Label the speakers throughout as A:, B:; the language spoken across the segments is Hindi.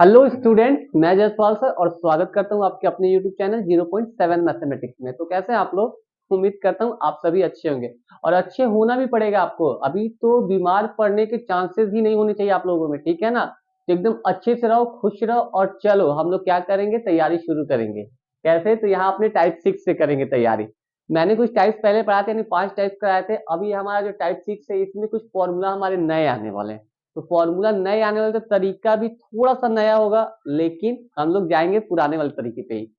A: हेलो स्टूडेंट, मैं जसपाल सर और स्वागत करता हूं आपके अपने यूट्यूब चैनल 0.7 मैथमेटिक्स में। तो कैसे हैं आप लोग? उम्मीद करता हूं आप सभी अच्छे होंगे और अच्छे होना भी पड़ेगा आपको। अभी तो बीमार पड़ने के चांसेस ही नहीं होने चाहिए आप लोगों में, ठीक है ना? तो एकदम अच्छे से रहो, खुश रहो और चलो हम लोग क्या करेंगे, तैयारी शुरू करेंगे। कैसे? तो यहाँ अपने टाइप 6 से करेंगे तैयारी। मैंने कुछ टाइप्स पहले पढ़ाए थे, यानी 5 टाइप्स कराए थे। अभी हमारा जो टाइप 6 है इसमें कुछ फॉर्मूला हमारे नए आने वाले हैं। तो फॉर्मूला नए आने वाले, तो तरीका भी थोड़ा सा नया होगा, लेकिन हम लोग जाएंगे पुराने वाले तरीके पे ही।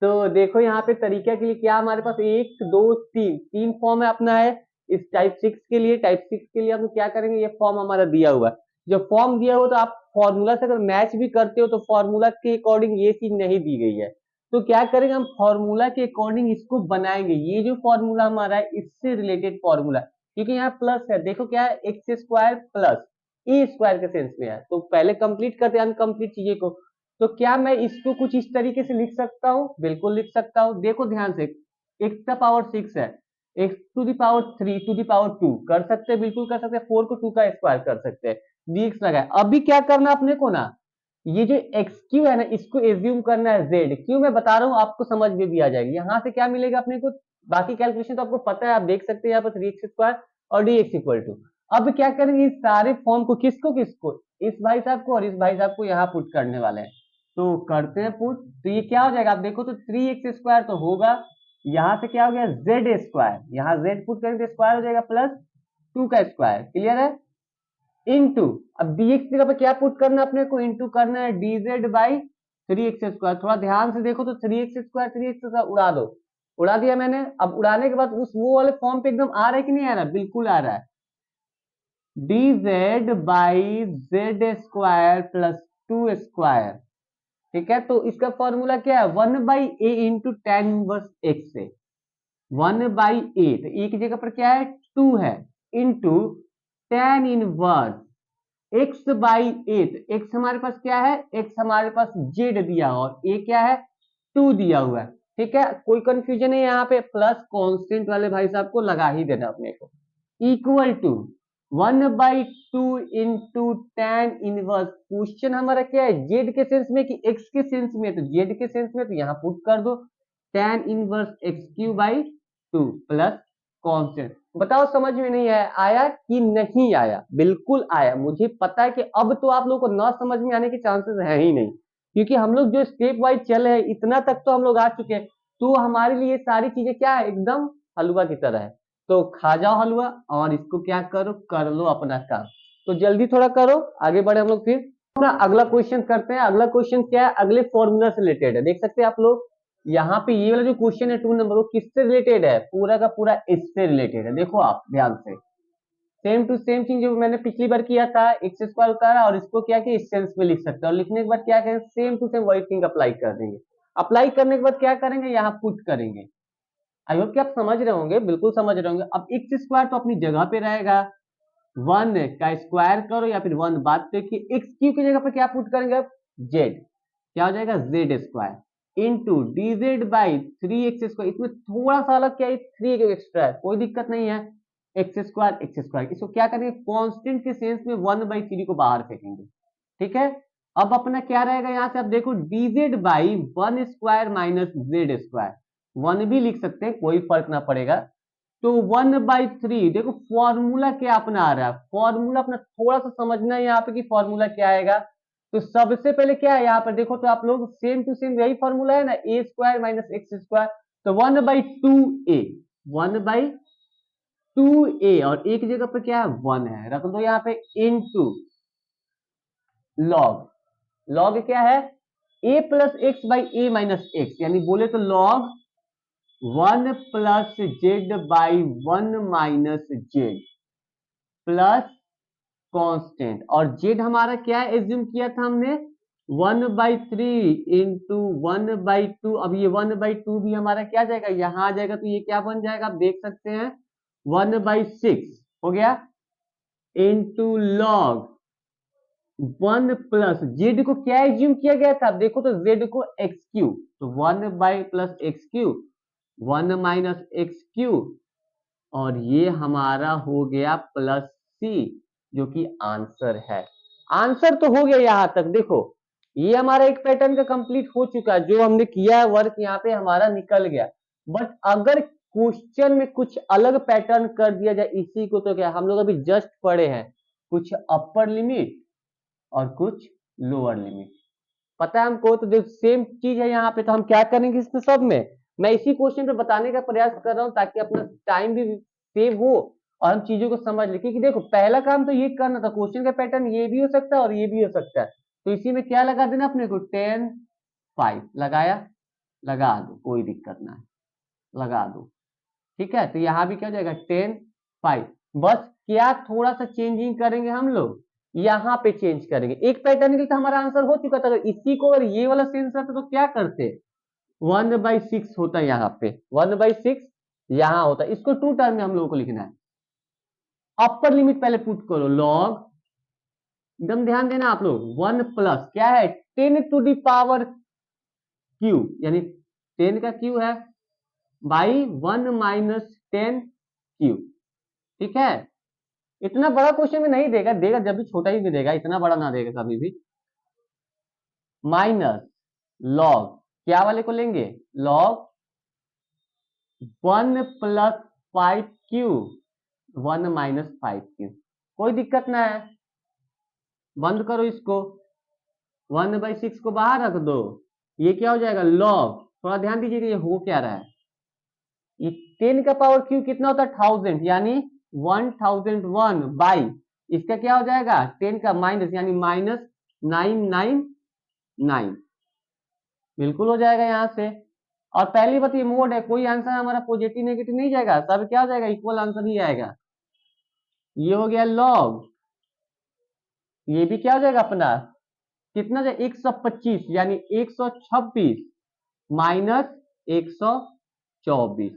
A: तो देखो यहाँ पे तरीका के लिए क्या हमारे पास एक दो तीन तीन फॉर्म है अपना है। इस टाइप 6 के लिए हम लोग क्या करेंगे, ये फॉर्म हमारा दिया हुआ है। जब फॉर्म दिया हुआ तो आप फॉर्मूला से अगर मैच भी करते हो तो फॉर्मूला के अकॉर्डिंग ये चीज नहीं दी गई है। तो क्या करेंगे, हम फॉर्मूला के अकॉर्डिंग इसको बनाएंगे। ये जो फॉर्मूला हमारा है इससे रिलेटेड फॉर्मूला, क्योंकि यहाँ प्लस है। देखो क्या है, x square plus E square के सेंस में है। तो पहले कंप्लीट करते हैं अनकंप्लीट चीजें को। तो क्या मैं इसको कुछ इस तरीके से लिख सकता हूँ? बिल्कुल लिख सकता हूँ। देखो ध्यान से, एक्स का पावर 6 है, x to the power 3 to the power 2 कर सकते हैं, बिल्कुल कर सकते हैं। 4 को 2 का स्क्वायर कर सकते हैं। dx लगा है। अभी क्या करना अपने को ना, ये जो एक्स क्यू है ना, इसको एज्यूम करना है जेड क्यू। मैं बता रहा हूँ आपको, समझ में भी आ जाएगी। यहाँ से क्या मिलेगा अपने को, बाकी कैलकुलेशन तो आपको पता है, आप देख सकते हैं यहाँ पर 3x स्क्वायर और dx इक्वल टू। अब क्या करेंगे, इस सारे फॉर्म को किसको किसको, इस भाई साहब को और इस भाई साहब को यहाँ पुट करने वाले हैं। तो करते हैं पुट। तो ये क्या हो जाएगा, आप देखो तो 3x स्क्वायर तो होगा, यहाँ से क्या हो गया जेड स्क्वायर, यहाँ जेड पुट करेंगे तो स्क्वायर हो जाएगा प्लस 2 का स्क्वायर। क्लियर है? इनटू, अब dx की जगह पे क्या पुट करना है अपने को, इनटू करना है dz बाई 3x स्क्वायर। थोड़ा ध्यान से देखो तो 3x स्क्वायर 3x स्क्वायर उड़ा दो, उड़ा दिया मैंने। अब उड़ाने के बाद उस वो वाले फॉर्म पे एकदम आ रहा है कि नहीं आ रहा? बिल्कुल आ रहा है। dz by Z square plus 2 square. ठीक है, तो इसका फॉर्मूला क्या है, 1/a into ten inverse x से। 1/a, तो ए की जगह पर क्या है 2 है, into ten inverse x by a. तो एक्स हमारे पास क्या है, एक्स हमारे पास जेड दिया हुआ और ए क्या है 2 दिया हुआ है। ठीक है, कोई कंफ्यूजन है यहाँ पे? प्लस कांस्टेंट वाले भाई साहब को लगा ही देना अपने को। Equal to 1/2 into ten inverse. Question हमारा क्या है, जेड के सेंस में कि एक्स के सेंस में? तो जेड के सेंस में, तो यहाँ पुट कर दो ten inverse x Q by 2 plus constant. बताओ समझ में नहीं आया, आया कि नहीं आया? बिल्कुल आया। मुझे पता है कि अब तो आप लोगों को ना समझ में आने के चांसेस है ही नहीं, क्योंकि हम लोग जो स्टेप वाइज चले हैं इतना तक तो हम लोग आ चुके हैं। तो हमारे लिए सारी चीजें क्या है, एकदम हलवा की तरह है। तो खा जाओ हलवा और इसको क्या करो, कर लो अपना काम। तो जल्दी थोड़ा करो, आगे बढ़े हम लोग फिर अपना अगला क्वेश्चन करते हैं। अगला क्वेश्चन क्या है, अगले फॉर्मूला से रिलेटेड है। देख सकते हैं आप लोग यहाँ पे ये वाला जो क्वेश्चन है 2 नंबर, वो किससे रिलेटेड है? पूरा का पूरा इससे रिलेटेड है। देखो आप ध्यान से, सेम टू सेम चीज जो मैंने पिछली बार किया था, एक्स स्क्वायर उतारा और इसको क्या कि इस सेंस में लिख सकते हैं, और लिखने के बाद क्या करेंगे, सेम टू सेम वही थिंग अप्लाई कर देंगे। अप्लाई करने के बाद क्या करेंगे, यहाँ पुट करेंगे। आई होप कि आप समझ रहे होंगे, बिल्कुल समझ रहे होंगे। अब एक्स स्क्वायर तो अपनी जगह पे रहेगा, 1 का स्क्वायर करो या फिर 1 बात पे, कि एक्स क्यू की जगह पे क्या पुट करेंगे अब, जेड। क्या हो जाएगा, Z square into dz by 3x square. इसमें थोड़ा सा अलग क्या है, 3 एक्स्ट्रा है, कोई दिक्कत नहीं है। एक्स स्क्वायर इसको क्या करेंगे, कांस्टेंट के सेंस में 1/3 को बाहर फेंकेंगे। ठीक है, अब अपना क्या रहेगा, यहां से आप देखो dz by 1 square minus Z square. 1 भी लिख सकते हैं, कोई फर्क ना पड़ेगा। तो 1/3, देखो फॉर्मूला क्या अपना आ रहा है, फॉर्मूला अपना थोड़ा सा समझना है यहाँ पे कि फॉर्मूला क्या आएगा। तो सबसे पहले क्या है यहाँ पर, देखो तो आप लोग सेम टू सेम यही फॉर्मूला है ना, ए स्क्वायर माइनस एक्स स्क्वायर। तो 1/2a, 1/2a, और ए की जगह पर क्या है 1 है, रख दो यहाँ पे इनटू लॉग। लॉग क्या है, a plus x by A minus x, यानी बोले तो log 1 plus Z by 1 minus Z plus constant. और जेड हमारा क्या है, एज्यूम किया था हमने 1/3 इंटू 1/2। अब ये 1/2 भी हमारा क्या जाएगा, यहां आ जाएगा, तो ये क्या बन जाएगा, आप देख सकते हैं 1/6 हो गया इंटू लॉग 1 प्लस जेड को क्या एज्यूम किया गया था, देखो तो जेड को एक्स क्यू। तो 1/+x³ 1 माइनस एक्स क्यू, और ये हमारा हो गया प्लस सी, जो कि आंसर है। आंसर तो हो गया यहां तक। देखो ये हमारा एक पैटर्न का कंप्लीट हो चुका है, जो हमने किया है वर्क यहाँ पे हमारा निकल गया। बट अगर क्वेश्चन में कुछ अलग पैटर्न कर दिया जाए इसी को, तो क्या हम लोग अभी जस्ट पढ़े हैं कुछ अपर लिमिट और कुछ लोअर लिमिट, पता है हमको। तो जो सेम चीज है यहाँ पे, तो हम क्या करेंगे इसमें सब में, मैं इसी क्वेश्चन पे बताने का प्रयास कर रहा हूँ ताकि अपना टाइम भी सेव हो और हम चीजों को समझ ले। क्योंकि देखो पहला काम तो ये करना था, क्वेश्चन का पैटर्न ये भी हो सकता है और ये भी हो सकता है, तो इसी में क्या लगा देना अपने को, 10 5 लगाया, लगा दो, कोई दिक्कत ना है, लगा दो। ठीक है, तो यहाँ भी क्या हो जाएगा 10 5। बस क्या थोड़ा सा चेंजिंग करेंगे हम लोग, यहाँ पे चेंज करेंगे। एक पैटर्न के लिए तो हमारा आंसर हो चुका था, अगर इसी को अगर ये वाला सेंस रहता तो क्या करते, 1/6 होता है यहाँ पे, 1/6 यहाँ होता है। इसको टू टर्म में हम लोगों को लिखना है। अपर लिमिट पहले पुट करो, लॉग, एकदम ध्यान देना आप लोग, 1 प्लस क्या है 10 टू दी पावर क्यू, यानी 10 का क्यू है बाई 1 माइनस 10 क्यू। ठीक है, इतना बड़ा क्वेश्चन में नहीं देगा, देगा जब भी छोटा ही में देगा, इतना बड़ा ना देगा कभी भी। माइनस लॉग क्या वाले को लेंगे, log 1 plus 5 Q, 1 minus 5 Q, कोई दिक्कत ना है। बंद करो इसको, 1/6 को बाहर रख दो, ये क्या हो जाएगा लॉग, थोड़ा ध्यान दीजिएगा ये हो क्या रहा है, ये 10 का पावर क्यू कितना होता है 1000, यानी 1001 बाई इसका क्या हो जाएगा 10 का माइनस, यानी माइनस 999, बिल्कुल हो जाएगा यहाँ से। और पहली बात ये मोड है, कोई आंसर हमारा पॉजिटिव नेगेटिव नहीं जाएगा, सब क्या हो जाएगा इक्वल आंसर ही आएगा। ये हो गया लॉग, ये भी क्या हो जाएगा अपना, कितना जाए 125, यानी 126 माइनस 124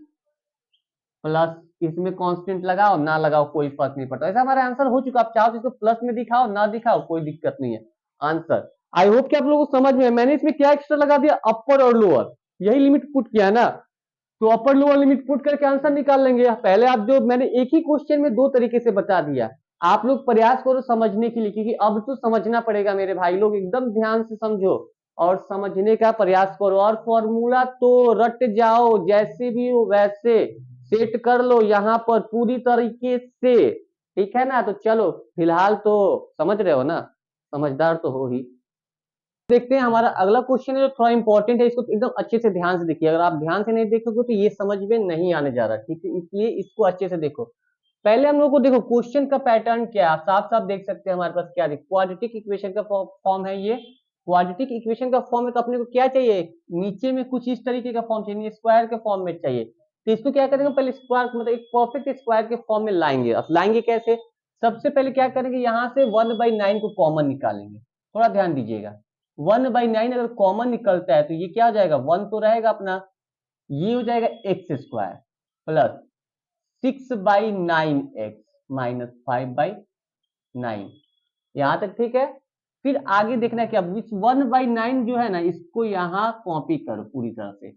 A: प्लस, इसमें कांस्टेंट लगाओ ना लगाओ कोई फर्क नहीं पड़ता, ऐसा हमारा आंसर हो चुका। आप चाहो तो इसको प्लस में दिखाओ ना दिखाओ कोई दिक्कत नहीं है, आंसर आई होप कि आप लोगों को समझ में। मैंने इसमें क्या एक्स्ट्रा लगा दिया, अपर और लोअर, यही लिमिट पुट किया है ना, तो अपर लोअर लिमिट पुट करके आंसर निकाल लेंगे। पहले आप जो मैंने एक ही क्वेश्चन में दो तरीके से बता दिया, आप लोग प्रयास करो समझने के लिए, क्योंकि अब तो समझना पड़ेगा मेरे भाई लोग, एकदम ध्यान से समझो और समझने का प्रयास करो। और फॉर्मूला तो रट जाओ, जैसे भी हो वैसे सेट कर लो यहाँ पर पूरी तरीके से, ठीक है ना। तो चलो फिलहाल तो समझ रहे हो ना, समझदार तो हो ही। देखते हैं हमारा अगला क्वेश्चन है जो थोड़ा इंपॉर्टेंट है, इसको एकदम अच्छे से ध्यान से देखिए, अगर आप ध्यान से नहीं देखोगे तो ये समझ में नहीं आने जा रहा, ठीक है, इसलिए इसको अच्छे से देखो। पहले हम लोग को देखो क्वेश्चन का पैटर्न क्या है, आप साफ साफ देख सकते हैं हमारे पास क्या देखो, क्वाड्रेटिक इक्वेशन का फॉर्म है ये। क्वाड्रेटिक इक्वेशन का फॉर्म है तो अपने को क्या चाहिए, नीचे में कुछ इस तरीके का फॉर्म चाहिए, स्क्वायर के फॉर्म में चाहिए। तो इसको क्या करेंगे, पहले स्क्वायर मतलब एक परफेक्ट स्क्वायर के फॉर्म में लाएंगे। अब लाएंगे कैसे, सबसे पहले क्या करेंगे, यहाँ से 1/9 को कॉमन निकालेंगे, थोड़ा ध्यान दीजिएगा। 1/9 अगर कॉमन निकलता है तो ये क्या हो जाएगा, 1 तो रहेगा अपना, ये हो जाएगा x² प्लस 6/9x माइनस 5/9, यहां तक ठीक है। फिर आगे देखना क्या, 1/9 जो है ना इसको यहां कॉपी करो पूरी तरह से,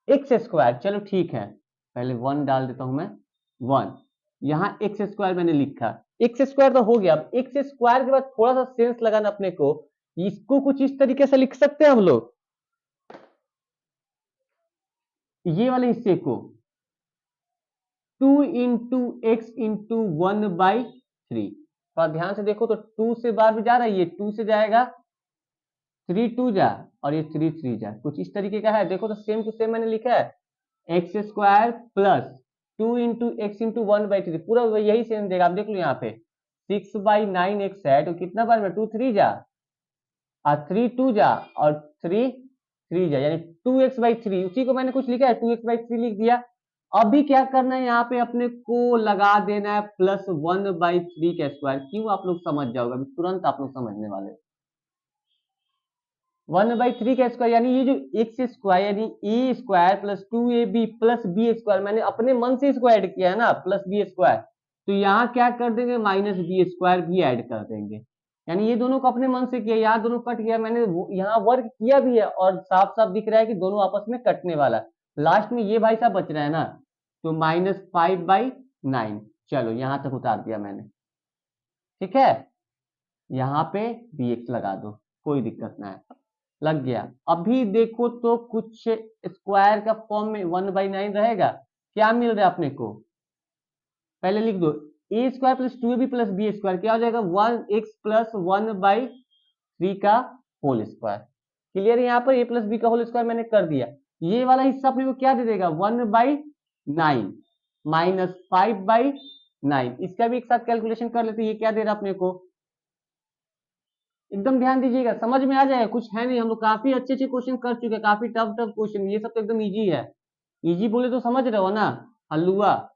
A: x², चलो ठीक है, पहले 1 डाल देता हूं मैं, 1 यहां x² मैंने लिखा, x² तो हो गया। अब x² के बाद थोड़ा सा सेंस लगाना अपने को, इसको कुछ इस तरीके से लिख सकते हैं हम लोग, ये वाले हिस्से को 2 इंटू एक्स इंटू 1/3, थोड़ा ध्यान से देखो तो 2 से बार भी जा रहा है, ये 2 से जाएगा, 3 2 जा और ये 3 3 जा, कुछ इस तरीके का है। देखो तो सेम टू सेम मैंने लिखा है, x² plus 2 into x into 1/3, पूरा यही सेम देगा। आप देख लो यहाँ पे 6/9x है तो कितना बार में 2 3 जा और 3 2 जा और 3 3 जा, यानी 2x/3, उसी को मैंने कुछ लिखा है 2x/3 लिख दिया। अभी क्या करना है, यहाँ पे अपने को लगा देना है प्लस 1/3 का स्क्वायर, क्यों आप लोग समझ जाओगे, अभी तुरंत आप लोग समझने वाले। 1/3 का स्क्वायर यानी ये जो x² यानी a² plus 2ab plus b², मैंने अपने मन से इसको ऐड किया है ना, प्लस b², तो यहाँ क्या कर देंगे माइनस b² भी ऐड कर देंगे, यानी ये दोनों को अपने मन से किया, यहाँ दोनों कट गया, मैंने यहाँ वर्क किया भी है और साफ साफ दिख रहा है कि दोनों आपस में कटने वाला, लास्ट में ये भाई साहब बच रहा है ना, तो -5/9, चलो यहां तक उतार दिया मैंने, ठीक है। यहाँ पे dx लगा दो, कोई दिक्कत ना है, लग गया। अभी देखो तो कुछ स्क्वायर का फॉर्म में 1/9 रहेगा, क्या मिल रहा है अपने को, पहले लिख दो, a square plus 2ab plus b square क्या हो जाएगा 1x प्लस 1/3 का होल स्क्वायर। क्लियर, यहाँ पर a प्लस बी का होल स्क्वायर मैंने कर दिया। ये वाला हिस्सा अपने को क्या दे देगा 1/9 माइनस 5/9। इसका भी एक साथ कैलकुलेशन कर लेते, ये क्या दे रहा अपने को, एकदम ध्यान दीजिएगा, समझ में आ जाएगा, कुछ है नहीं, हम लोग काफी अच्छे अच्छे क्वेश्चन कर चुके हैं, काफी टफ टफ क्वेश्चन, ये सब तो एकदम इजी है। इजी बोले तो समझ रहे हो ना, हलुआ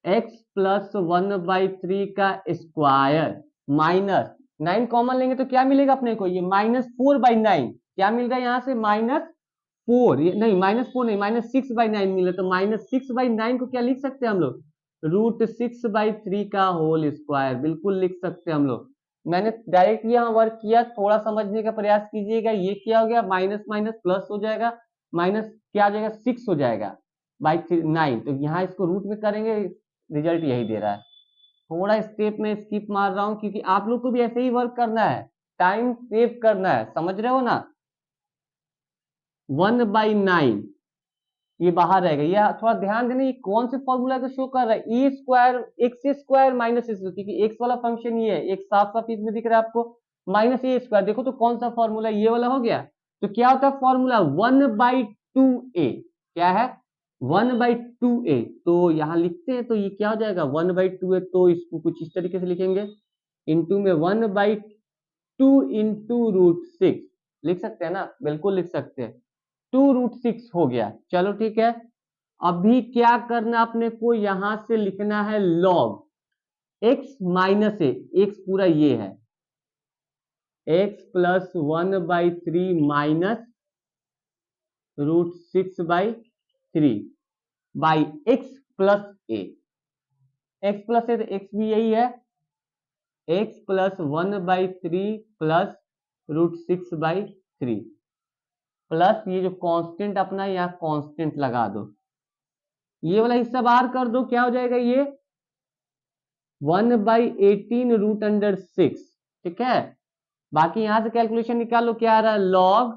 A: x प्लस 1/3 का स्क्वायर माइनस 9 कॉमन लेंगे तो क्या मिलेगा अपने को, ये -4/9, क्या मिल रहा है यहाँ से -4, नहीं -4 नहीं -6/9 मिल रहा है, तो -6/9 को क्या लिख सकते हैं हम लोग, √6/3 का होल स्क्वायर, बिल्कुल लिख सकते हैं हम लोग। मैंने डायरेक्ट यहाँ वर्क किया, थोड़ा समझने का प्रयास कीजिएगा, ये क्या हो गया माइनस माइनस प्लस हो जाएगा, माइनस क्या हो जाएगा 6 हो जाएगा बाई 9, तो यहाँ इसको रूट में करेंगे, रिजल्ट यही दे रहा है। थोड़ा स्टेप में स्किप मार रहा हूं क्योंकि आप लोग को भी ऐसे ही वर्क करना है, टाइम सेव करना है, समझ रहे हो ना। 1/9 ये बाहर रहेगा, ये थोड़ा ध्यान देना, ये कौन से फॉर्मूला को शो कर रहा है, a square x square minus x, क्योंकि एक्स वाला फंक्शन ये है, एक साफ साफ इसमें दिख रहा है आपको माइनस ए स्क्वायर, देखो तो कौन सा फॉर्मूला, ये वाला हो गया। तो क्या होता है फॉर्मूला 1/2a, क्या है 1/2a, तो यहां लिखते हैं तो ये क्या हो जाएगा 1/2a, तो इसको कुछ इस तरीके से लिखेंगे, इंटू में 1/2 इंटू √6 लिख सकते हैं ना, बिल्कुल लिख सकते हैं, 2√6 हो गया। चलो ठीक है, अभी क्या करना अपने को, यहां से लिखना है log x minus a, x पूरा ये है x plus 1/3 minus √6/3 by x plus a, x plus a तो x भी यही है, x प्लस 1/3 प्लस √6/3 प्लस ये जो कांस्टेंट अपना यहाँ कांस्टेंट लगा दो, ये वाला हिस्सा बाहर कर दो, क्या हो जाएगा ये 1/18√6, ठीक है। बाकी यहां से कैलकुलेशन निकालो, क्या आ रहा है लॉग,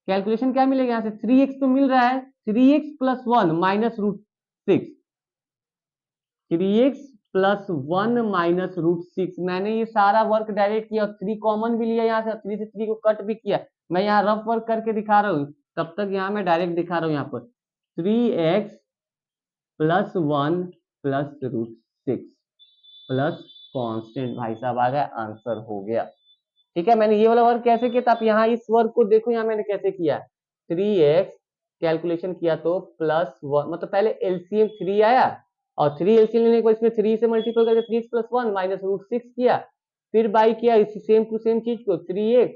A: कैलकुलेशन क्या मिलेगा यहां से 3x तो मिल रहा है, 3x plus 1 minus √6, 3x plus 1 minus √6, मैंने ये सारा वर्क डायरेक्ट किया, 3 कॉमन भी लिया यहाँ से, 3 से 3 को कट भी किया, मैं यहाँ रफ वर्क करके दिखा रहा हूँ, तब तक यहाँ मैं डायरेक्ट दिखा रहा हूँ, यहाँ पर 3x plus 1 plus √6 plus constant, भाई साहब आ गया, आंसर हो गया। ठीक है, मैंने ये वाला वर्क कैसे किया था, आप यहाँ इस वर्क को देखो, यहाँ मैंने कैसे किया, 3x कैलकुलेशन किया तो प्लस 1, मतलब पहले एलसीएम 3 आया, और 3 एलसीएम लेने के बाद इसमें 3 से मल्टीप्लाई करके 3x प्लस 1 माइनस √6 किया, फिर बाई किया इसी सेम टू सेम चीज को, 3x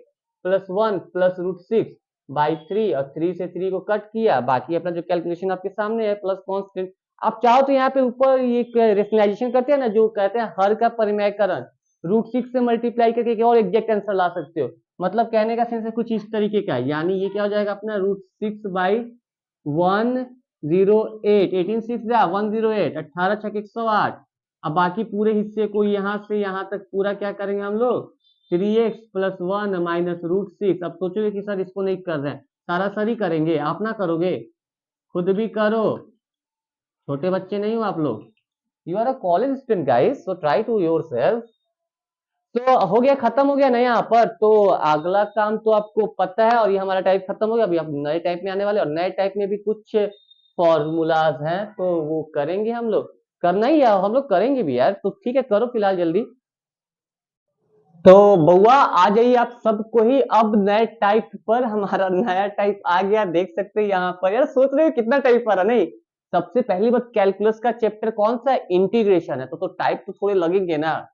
A: प्लस 1 प्लस √6 बाई 3, और 3 से 3 को कट किया, बाकी अपना जो कैलकुलेशन आपके सामने है प्लस कॉन्स्टेंट। आप चाहो तो यहाँ पे ऊपर ये रेशनलाइजेशन करते हैं ना, जो कहते हैं हर का परिमेयकरण, √6 से मल्टीप्लाई करके और एग्जैक्ट आंसर ला सकते हो, मतलब कहने का सेंस कुछ इस तरीके का है, यानी ये क्या हो जाएगा अपना √6/108, 18 6 108, 18 6 108, अब बाकी पूरे हिस्से को यहाँ से यहाँ तक पूरा क्या करेंगे हम लोग 3x प्लस 1 माइनस √6, अब सोचोगे कि सर इसको नहीं कर रहे हैं, सारा सर ही करेंगे, आप ना करोगे, खुद भी करो, छोटे बच्चे नहीं हो आप लोग, you are a college student guys, so try to yourself. तो हो गया, खत्म हो गया ना यहाँ पर, तो अगला काम तो आपको पता है, और ये हमारा टाइप खत्म हो गया, अभी आप नए टाइप में आने वाले, और नए टाइप में भी कुछ फॉर्मूलाज हैं तो वो करेंगे हम लोग, करना ही है हम लोग, करेंगे भी यार, तो ठीक है करो फिलहाल जल्दी। तो बउआ आ जाइए आप सबको ही, अब नए टाइप पर हमारा नया टाइप आ गया, देख सकते हैं यहाँ पर, यार सोच रहे हो कितना टाइप आ रहा, नहीं सबसे पहली बात कैलकुलस का चैप्टर कौन सा है, इंटीग्रेशन है, तो टाइप तो थोड़े लगेंगे ना,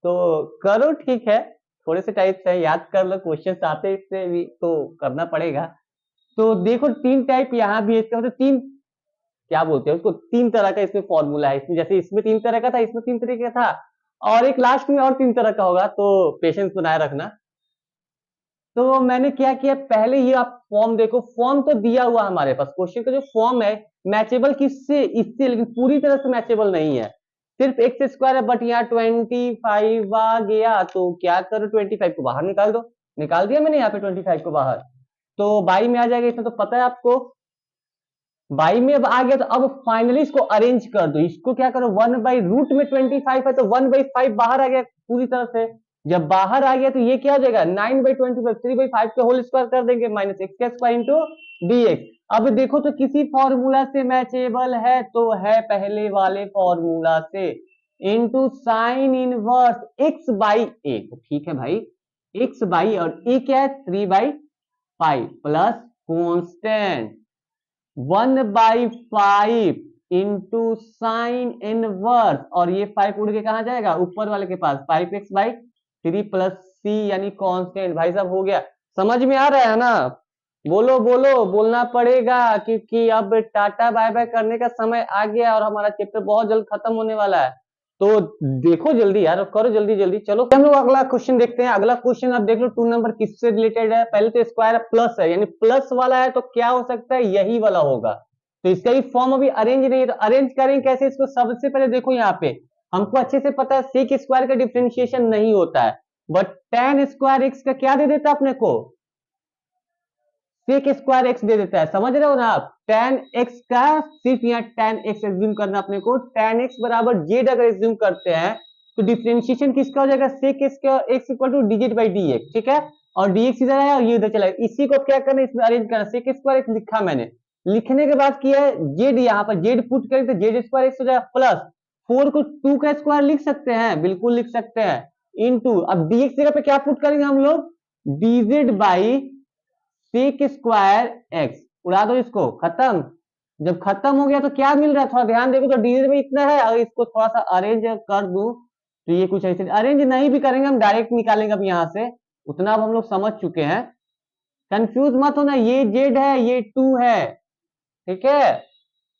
A: तो करो ठीक है, थोड़े से टाइप से याद कर लो, क्वेश्चन आते इससे भी तो करना पड़ेगा। तो देखो 3 टाइप यहाँ भी है, इसका मतलब 3 क्या बोलते हैं उसको, 3 तरह का इसमें फॉर्मूला है, इसमें जैसे इसमें 3 तरह का था, इसमें 3 तरह का था, और एक लास्ट में और 3 तरह का होगा, तो पेशेंस बनाए रखना। तो मैंने क्या किया, पहले ये आप फॉर्म देखो, फॉर्म तो दिया हुआ हमारे पास, क्वेश्चन का जो फॉर्म है मैचेबल किससे, इससे, लेकिन पूरी तरह से मैचेबल नहीं है, सिर्फ एक्स स्क्वायर है, बट यहाँ 25 आ गया, तो क्या करो 25 को बाहर निकाल दो। निकाल दिया मैंने यहाँ पे 25 को बाहर, तो बाई में आ जाएगा, इसमें तो पता है आपको। बाई में अब आ गया, तो अब फाइनली इसको अरेंज कर दो। इसको क्या करो, 1/रूट में 25 है, तो 1/5 बाहर आ गया पूरी तरह से। जब बाहर आ गया तो ये क्या हो जाएगा, 9/25, 3/5 का होल स्क्वायर कर देंगे, माइनस एक्स का स्क्वायर इंटू dx। अब देखो तो किसी फॉर्मूला से मैचेबल है, तो है पहले वाले फॉर्मूला से, इंटू साइन इनवर्स x/a। ठीक है भाई, x/, और a क्या है 3/5 plus constant 1/5 into sine inverse, और ये 5 उड़ के कहा जाएगा, ऊपर वाले के पास, 5x/3 प्लस c यानी कांस्टेंट। भाई साहब हो गया, समझ में आ रहा है ना? बोलो बोलो, बोलना पड़ेगा, क्योंकि अब टाटा बाय बाय करने का समय आ गया और हमारा चैप्टर बहुत जल्द खत्म होने वाला है। तो देखो जल्दी यार, करो जल्दी जल्दी। चलो हम लोग अगला क्वेश्चन देखते हैं। अगला क्वेश्चन आप देख लो, 2 नंबर किससे रिलेटेड है। पहले तो स्क्वायर प्लस है, यानी प्लस वाला है, तो क्या हो सकता है, यही वाला होगा। तो इसका ही फॉर्म अभी अरेंज नहीं है, तो अरेंज करेंगे कैसे इसको। सबसे पहले देखो यहाँ पे हमको अच्छे से पता है सेक स्क्वायर का डिफरेंशिएशन नहीं होता है, बट tan स्क्वायर एक्स का क्या दे देता अपने को, सेक स्क्वायर एक्स दे देता है। समझ रहे हो ना आप, tan x का सिर्फ यहाँ tan x एज्यूम करना अपने को। tan x बराबर जेड अगर एज्यूम करते हैं, तो डिफरेंशिएशन किसका हो जाएगा, sec x equal to dz by dx। ठीक है, और dx इधर आया और ये उधर चला गया। इसी को क्या करना, इसमें अरेंज करना। सेक स्क्वायर एक्स लिखा मैंने, लिखने के बाद किया है जेड, यहाँ पर जेड पुट करें तो जेड स्क्वायर एक्स हो जाएगा प्लस 4 को 2 का स्क्वायर लिख सकते हैं, बिल्कुल लिख सकते हैं, इंटू अब dx जगह पे क्या पुट करेंगे हम लोग, dz by sec square x. उड़ा दो इसको, खत्म। जब खत्म हो गया तो क्या मिल रहा है, थोड़ा ध्यान देखो, तो डीजे में इतना है। अगर इसको थोड़ा सा अरेंज कर दूं, तो ये कुछ ऐसे, अरेंज नहीं भी करेंगे हम, डायरेक्ट निकालेंगे अब यहां से, उतना अब हम लोग समझ चुके हैं। कंफ्यूज मत होना, ये जेड है, ये 2 है, ठीक है।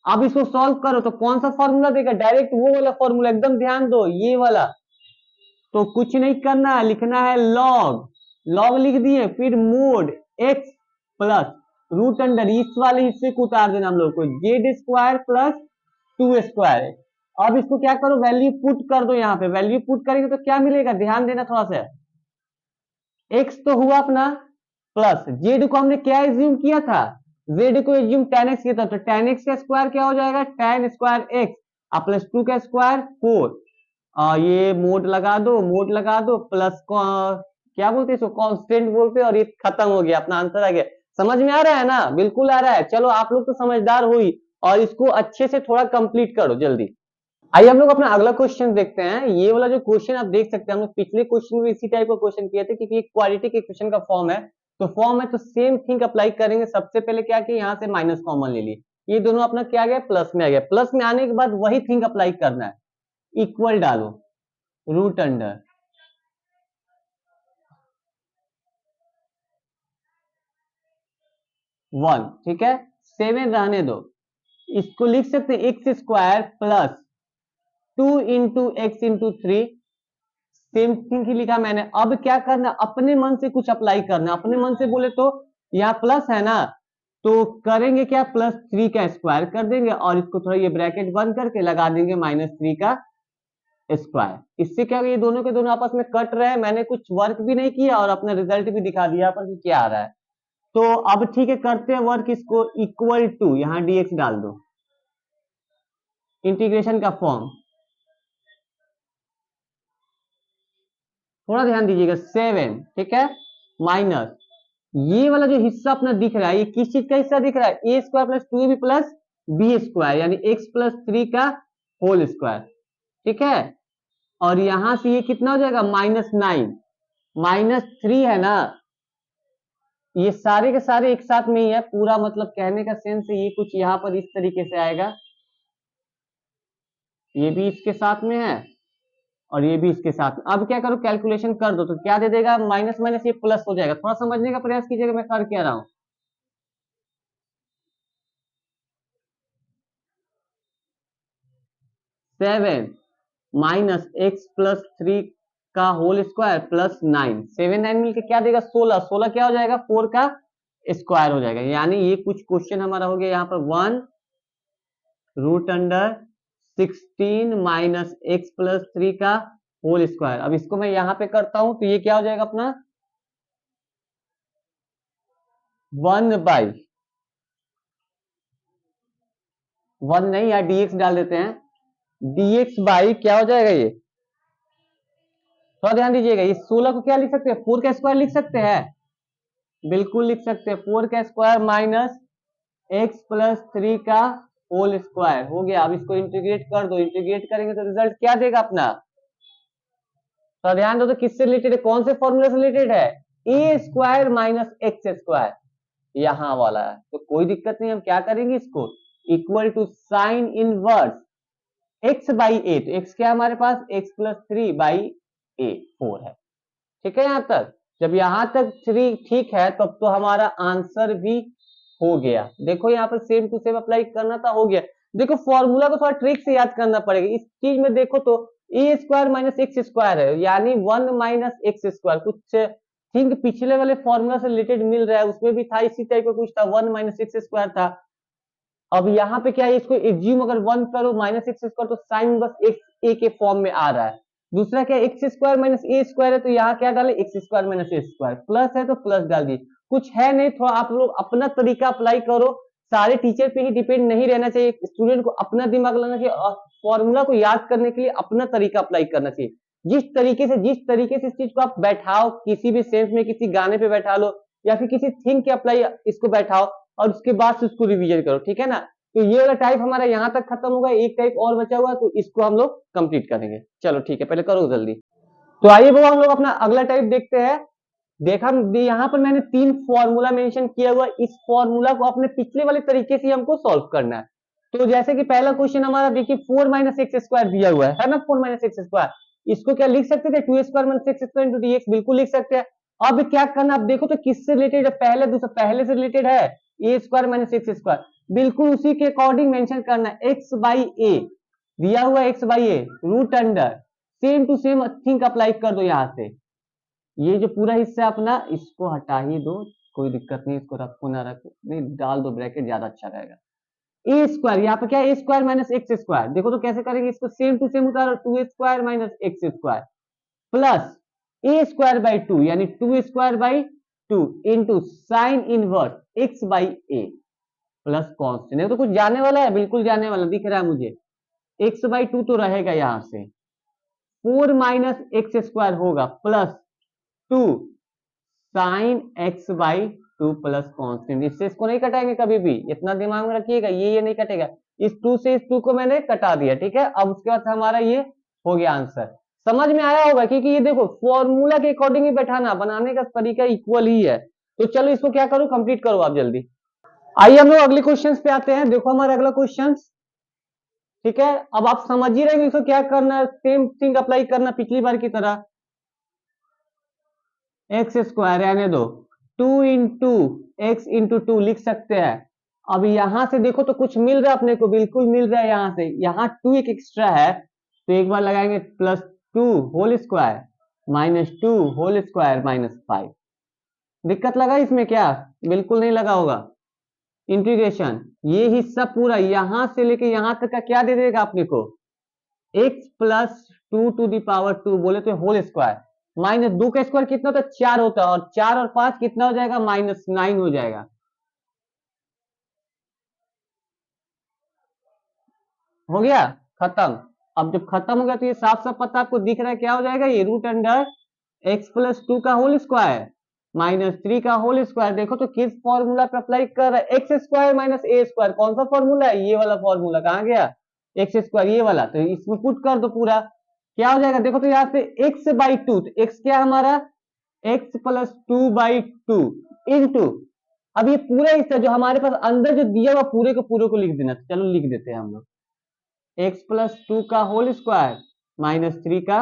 A: अब इसको सॉल्व करो तो कौन सा फॉर्मूला देगा, डायरेक्ट वो वाला फॉर्मूला, एकदम ध्यान दो, ये वाला। तो कुछ नहीं करना है, लिखना है लॉग, लॉग लिख दिए, फिर mod x plus root under, इस वाले हिस्से को उतार देना हम लोग को, जेड स्क्वायर प्लस 2 स्क्वायर। अब इसको क्या करो, वैल्यू पुट कर दो यहाँ पे। वैल्यू पुट करेंगे तो क्या मिलेगा, ध्यान देना थोड़ा सा। एक्स तो हुआ अपना, प्लस जेड को हमने क्या एज्यूम किया था, जेड को एज्यूम tan x किया था, तो tan x का स्क्वायर क्या हो जाएगा, tan स्क्वायर x प्लस 2 का स्क्वायर 4। ये मोड लगा दो, मोड लगा दो, प्लस क्या बोलते हैं इसको, कांस्टेंट बोलते हैं, और ये खत्म हो गया, अपना आंसर आ गया। समझ में आ रहा है ना, बिल्कुल आ रहा है। चलो आप लोग तो समझदार हुई, और इसको अच्छे से थोड़ा कंप्लीट करो जल्दी। आइए हम लोग अपना अगला क्वेश्चन देखते हैं। ये वाला जो क्वेश्चन आप देख सकते हैं, हम लोग पिछले क्वेश्चन में इसी टाइप का क्वेश्चन किए थे, क्योंकि क्वाड्रेटिक इक्वेशन का फॉर्म है, तो फॉर्म है तो सेम थिंग अप्लाई करेंगे। सबसे पहले क्या किया, यहाँ से माइनस कॉमन ले लिए, ये दोनों अपना क्या गया, प्लस में आ गया। प्लस में आने के बाद वही थिंग अप्लाई करना है, इक्वल डालो, रूट अंडर 1, ठीक है, 7 रहने दो। इसको लिख सकते हैं x square plus 2 into x into 3, same thing he लिखा मैंने। अब क्या करना, अपने मन से कुछ अप्लाई करना। अपने मन से बोले तो यहाँ प्लस है ना, तो करेंगे क्या, +3 का स्क्वायर कर देंगे, और इसको थोड़ा ये ब्रैकेट बंद करके लगा देंगे -3 का स्क्वायर। इससे क्या, ये दोनों के दोनों आपस में कट रहे हैं। मैंने कुछ वर्क भी नहीं किया और अपना रिजल्ट भी दिखा दिया पर कि क्या आ रहा है। तो अब ठीक है, करते हैं वर्क। इसको इक्वल टू यहाँ dx डाल दो, इंटीग्रेशन का फॉर्म, थोड़ा ध्यान दीजिएगा, 7, ठीक है, माइनस ये वाला जो हिस्सा अपना दिख रहा है, ये किस चीज का हिस्सा दिख रहा है, a square plus 2ab plus b square, यानी x प्लस 3 का होल स्क्वायर, ठीक है। और यहां से ये कितना हो जाएगा, -9, -3 है ना, ये सारे के सारे एक साथ में ही है पूरा, मतलब कहने का सेंस ये कुछ यहाँ पर इस तरीके से आएगा, ये भी इसके साथ में है और ये भी इसके साथ। अब क्या करो, कैलकुलेशन कर दो, तो क्या दे देगा, माइनस माइनस ये प्लस हो जाएगा। थोड़ा समझने का प्रयास कीजिएगा मैं कर क्या रहा हूं। 7 माइनस एक्स प्लस 3 का होल स्क्वायर प्लस 9, 7 9 मिलकर क्या देगा, 16, 16 क्या हो जाएगा, 4 का स्क्वायर हो जाएगा। यानी ये कुछ क्वेश्चन हमारा हो गया यहाँ पर 1 root under 16 minus x plus 3 का होल स्क्वायर। अब इसको मैं यहां पे करता हूं तो ये क्या हो जाएगा अपना 1 नहीं यार, dx डाल देते हैं। dx बाई क्या हो जाएगा ये, थोड़ा ध्यान दीजिएगा, ये 16 को क्या लिख सकते हैं, 4 का स्क्वायर लिख सकते हैं, बिल्कुल लिख सकते हैं। 4 का स्क्वायर माइनस एक्स प्लस 3 का होल स्क्वायर हो गया। अब इसको इंटीग्रेट कर दो, इंटीग्रेट करेंगे तो रिजल्ट क्या देगा अपना, तो ध्यान दो तो किससे रिलेटेड है, कौन से फॉर्मूला से रिलेटेड है, a square minus x square, यहां वाला है। तो कोई दिक्कत नहीं, हम क्या करेंगे इसको equal to sine inverse x by a, तो एक्स क्या है हमारे पास, एक्स प्लस 3 बाई ए 4 है। ठीक है, यहां तक जब यहां तक 3 ठीक है तब तो हमारा आंसर भी हो गया। देखो यहाँ पर सेम टू सेम अप्लाई करना था, हो गया। देखो फॉर्मूला को थोड़ा ट्रिक से याद करना पड़ेगा। इस चीज में देखो तो ए स्क्वायर माइनस एक्स स्क्वायर है, यानी 1 माइनस एक्स स्क्वायर, कुछ थिंक पिछले वाले फॉर्मूला से रिलेटेड मिल रहा है, उसमें भी था इसी टाइप का कुछ था, 1 माइनस एक्स स्क्वायर था। अब यहाँ पे क्या है, इसको एज्यूम अगर 1 करो माइनस एक्स स्क्वायर तो साइन बस एक्स ए के फॉर्म में आ रहा है। दूसरा क्या, x square minus a square है तो यहाँ क्या डाले, x square minus a square, plus है तो प्लस डाल दी। कुछ है नहीं, थोड़ा आप लोग अपना तरीका अप्लाई करो, सारे टीचर पे ही डिपेंड नहीं रहना चाहिए, स्टूडेंट को अपना दिमाग लगाना चाहिए और फॉर्मूला को याद करने के लिए अपना तरीका अप्लाई करना चाहिए। जिस तरीके से इस चीज को आप बैठाओ, किसी भी सेंस में किसी गाने पे बैठा लो या फिर किसी थिंग के अप्लाई इसको बैठाओ और उसके बाद से उसको रिवीजन करो, ठीक है ना। तो ये वाला टाइप हमारा यहाँ तक खत्म होगा, एक टाइप और बचा हुआ तो इसको हम लोग कंप्लीट करेंगे। चलो ठीक है, पहले करो जल्दी। तो आइए बाबा हम लोग अपना अगला टाइप देखते हैं। देखा यहाँ पर मैंने 3 फॉर्मूला मेंशन किया हुआ, इस फॉर्मूला को अपने पिछले वाले तरीके से हमको सॉल्व करना है। तो जैसे कि पहला क्वेश्चन हमारा देखिए 4 माइनस एक्स स्क्वायर दिया हुआ है ना, 4 माइनस एक्स स्क्वायर, इसको क्या लिख सकते थे 2 square minus x square into dx, बिल्कुल लिख सकते हैं। अब क्या करना, आप देखो तो किससे रिलेटेड है, पहले दूसरा पहले से रिलेटेड है, a square minus x square, बिल्कुल उसी के अकॉर्डिंग मेंशन करना है। एक्स बाई ए दिया हुआ, x by A root under same to same think apply कर दो। यहां से ये जो पूरा हिस्सा अपना इसको हटा ही दो, कोई दिक्कत नहीं, इसको रखो ना रखो नहीं, डाल दो ब्रैकेट, ज्यादा अच्छा रहेगा। ए स्क्वायर यहाँ पे क्या है, a square minus x square, देखो तो कैसे करेंगे इसको, सेम टू सेम उतारो, 2 square minus x square plus A square by 2 यानी 2 square by 2 into sine inverse x by A plus constant, तो कुछ जाने वाला है, बिल्कुल जाने वाला दिख रहा है मुझे, एक्स बाई 2 तो रहेगा, यहां से 4 माइनस एक्स स्क्वायर होगा plus 2 sine x by 2 plus constant, इससे इसको नहीं कटाएंगे कभी भी, इतना दिमाग में रखिएगा, ये नहीं कटेगा। इस 2 से इस 2 को मैंने कटा दिया, ठीक है। अब उसके बाद हमारा ये हो गया आंसर, समझ में आया होगा, क्योंकि ये देखो फॉर्मूला के अकॉर्डिंग ही बैठाना, बनाने का तरीका इक्वल ही है। तो चलो इसको क्या करो, कंप्लीट करो आप जल्दी। आइए हम लोग अगले क्वेश्चन पे आते हैं। देखो हमारा अगला क्वेश्चन, ठीक है, अब आप समझ ही रहे इसको क्या करना है, सेम थिंग अप्लाई करना पिछली बार की तरह। एक्स स्क्वायर रहने दो, 2 इंटू एक्स इंटू 2 लिख सकते हैं। अब यहां से देखो तो कुछ मिल रहा है अपने को, बिल्कुल मिल रहा है, यहां से यहाँ 2 एक एक्स्ट्रा है तो एक बार लगाएंगे plus 2 whole square minus 2 whole square minus 5। दिक्कत लगा इसमें क्या, बिल्कुल नहीं लगा होगा। इंटीग्रेशन ये हिस्सा पूरा यहां से लेके यहां तक का क्या दे देगा अपने को, x plus 2 to the power 2 बोले तो होल स्क्वायर माइनस 2 का स्क्वायर कितना होता है 4 होता है, और 4 और 5 कितना हो जाएगा, -9 हो जाएगा। हो गया खत्म। अब जब खत्म हो गया तो ये साफ साफ पता आपको दिख रहा है क्या हो जाएगा, ये रूट अंडर एक्स प्लस 2 का होल स्क्वायर माइनस 3 का होल स्क्वायर। देखो तो किस फॉर्मूला पे अप्लाई कर रहा है, x square minus a square, कौन सा फॉर्मूला है, ये वाला फॉर्मूला, कहां गया एक्स स्क्वायर, ये वाला, तो इसमें पुट कर दो पूरा, क्या हो जाएगा, देखो तो यहाँ से एक्स बाई 2, तो एक्स क्या हमारा एक्स प्लस 2 बाई 2 इंटू, अब ये पूरा हिस्सा जो हमारे पास अंदर जो दिया हुआ पूरे को लिख देना, चलो लिख देते हैं हम लोग, एक्स प्लस 2 का होल स्क्वायर माइनस 3 का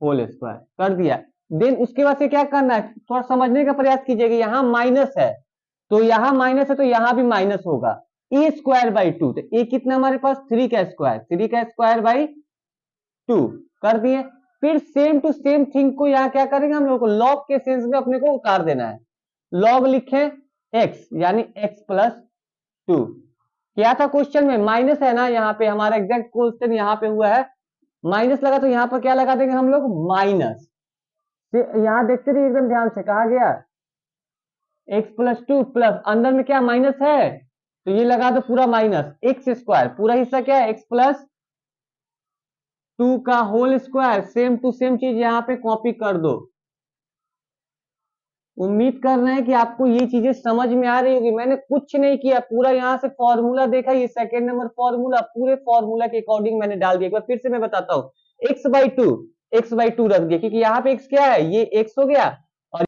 A: होल स्क्वायर कर दिया। देन उसके बाद से क्या करना है, थोड़ा समझने का प्रयास कीजिएगा, यहाँ माइनस है तो यहाँ माइनस है तो यहाँ भी माइनस होगा, ए स्क्वायर बाई 2, तो ए कितना हमारे पास 3 का स्क्वायर, 3 का स्क्वायर बाई 2 कर दिए। फिर सेम टू सेम थिंग को यहाँ क्या करेंगे हम लोग को, लॉग के सेंस में अपने को उतार देना है। लॉग लिखे एक्स यानी एक्स प्लस 2, क्या था क्वेश्चन में, माइनस है ना, यहाँ पे हमारा एग्जैक्ट क्वेश्चन यहाँ पे हुआ है माइनस लगा, तो यहाँ पर क्या लगा देंगे हम लोग, माइनस। यहाँ देखते रहिए एकदम ध्यान से, कहा गया एक्स प्लस टू प्लस अंदर में क्या माइनस है, तो ये लगा दो पूरा माइनस एक्स स्क्वायर, पूरा हिस्सा क्या है एक्स प्लस टू का whole square, same to same चीज यहाँ पे कॉपी कर दो। उम्मीद कर रहे हैं कि आपको ये चीजें समझ में आ रही होगी। मैंने कुछ नहीं किया, पूरा यहाँ से फॉर्मूला देखा, ये सेकेंड नंबर फॉर्मूला, पूरे फॉर्मूला के अकॉर्डिंग मैंने डाल दिया। एक बार फिर से मैं बताता हूँ, एक्स बाई टू रख दिया, क्योंकि यहाँ पे एक्स क्या है, ये एक्स हो गया, और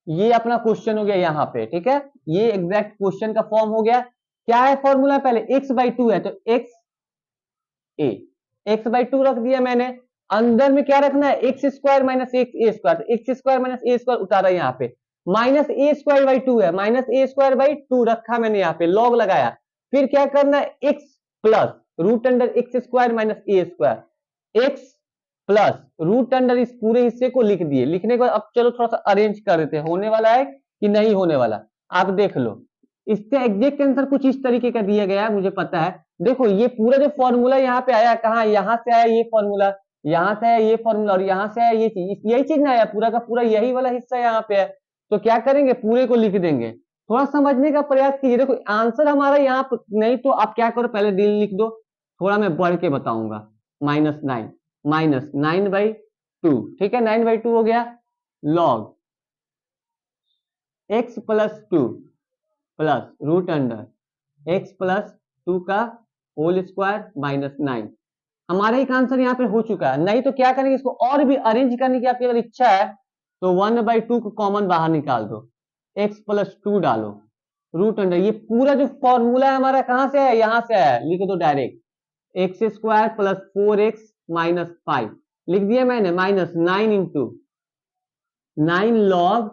A: ये अपना क्वेश्चन हो गया यहाँ पे, ठीक है, ये एग्जैक्ट क्वेश्चन का फॉर्म हो गया। क्या है फॉर्मूला, पहले एक्स बाई टू है तो x a, x by two रख दिया मैंने। अंदर में क्या रखना है, x square minus x a square, तो x square minus a square उतारा यहाँ पे, minus a square by two है, minus a square by two रखा मैंने यहाँ पे, लॉग लगाया। फिर क्या करना है, x plus root under x square minus a square, x plus root under इस पूरे हिस्से को लिख दिए। लिखने के बाद अब चलो थोड़ा सा अरेंज कर देते हैं, होने वाला है कि नहीं होने वाला, आप देख लो। इसका एग्जैक्ट आंसर कुछ इस तरीके का दिया गया है, मुझे पता है। देखो ये पूरा जो फॉर्मूला यहाँ पे आया, कहाँ, यहाँ से आया ये फॉर्मूला, यहाँ से आया ये फॉर्मूला, और यहाँ से आया ये चीज, यही चीज ना आया, पूरा का पूरा यही वाला हिस्सा यहाँ पे है। तो क्या करेंगे, पूरे को लिख देंगे। थोड़ा समझने का प्रयास कीजिए। देखो आंसर हमारा यहाँ नहीं, तो आप क्या करो, पहले दिल लिख दो, थोड़ा मैं बढ़ के बताऊंगा। माइनस नाइन बाई टू, ठीक है, 9/2 हो गया, log x plus two plus root under x plus two का होल स्क्वायर माइनस 9। हमारा एक आंसर यहाँ पे हो चुका है। नहीं तो क्या करेंगे, इसको और भी अरेंज करने की आपकी अगर इच्छा है तो 1/2 को कॉमन बाहर निकाल दो, एक्स प्लस टू डालो, रूट अंडर, ये पूरा जो फॉर्मूला है हमारा कहां से है, यहां से है, लिख दो direct x square plus 4x minus 5, लिख दिया मैंने, माइनस 9 इंटू 9 लॉग,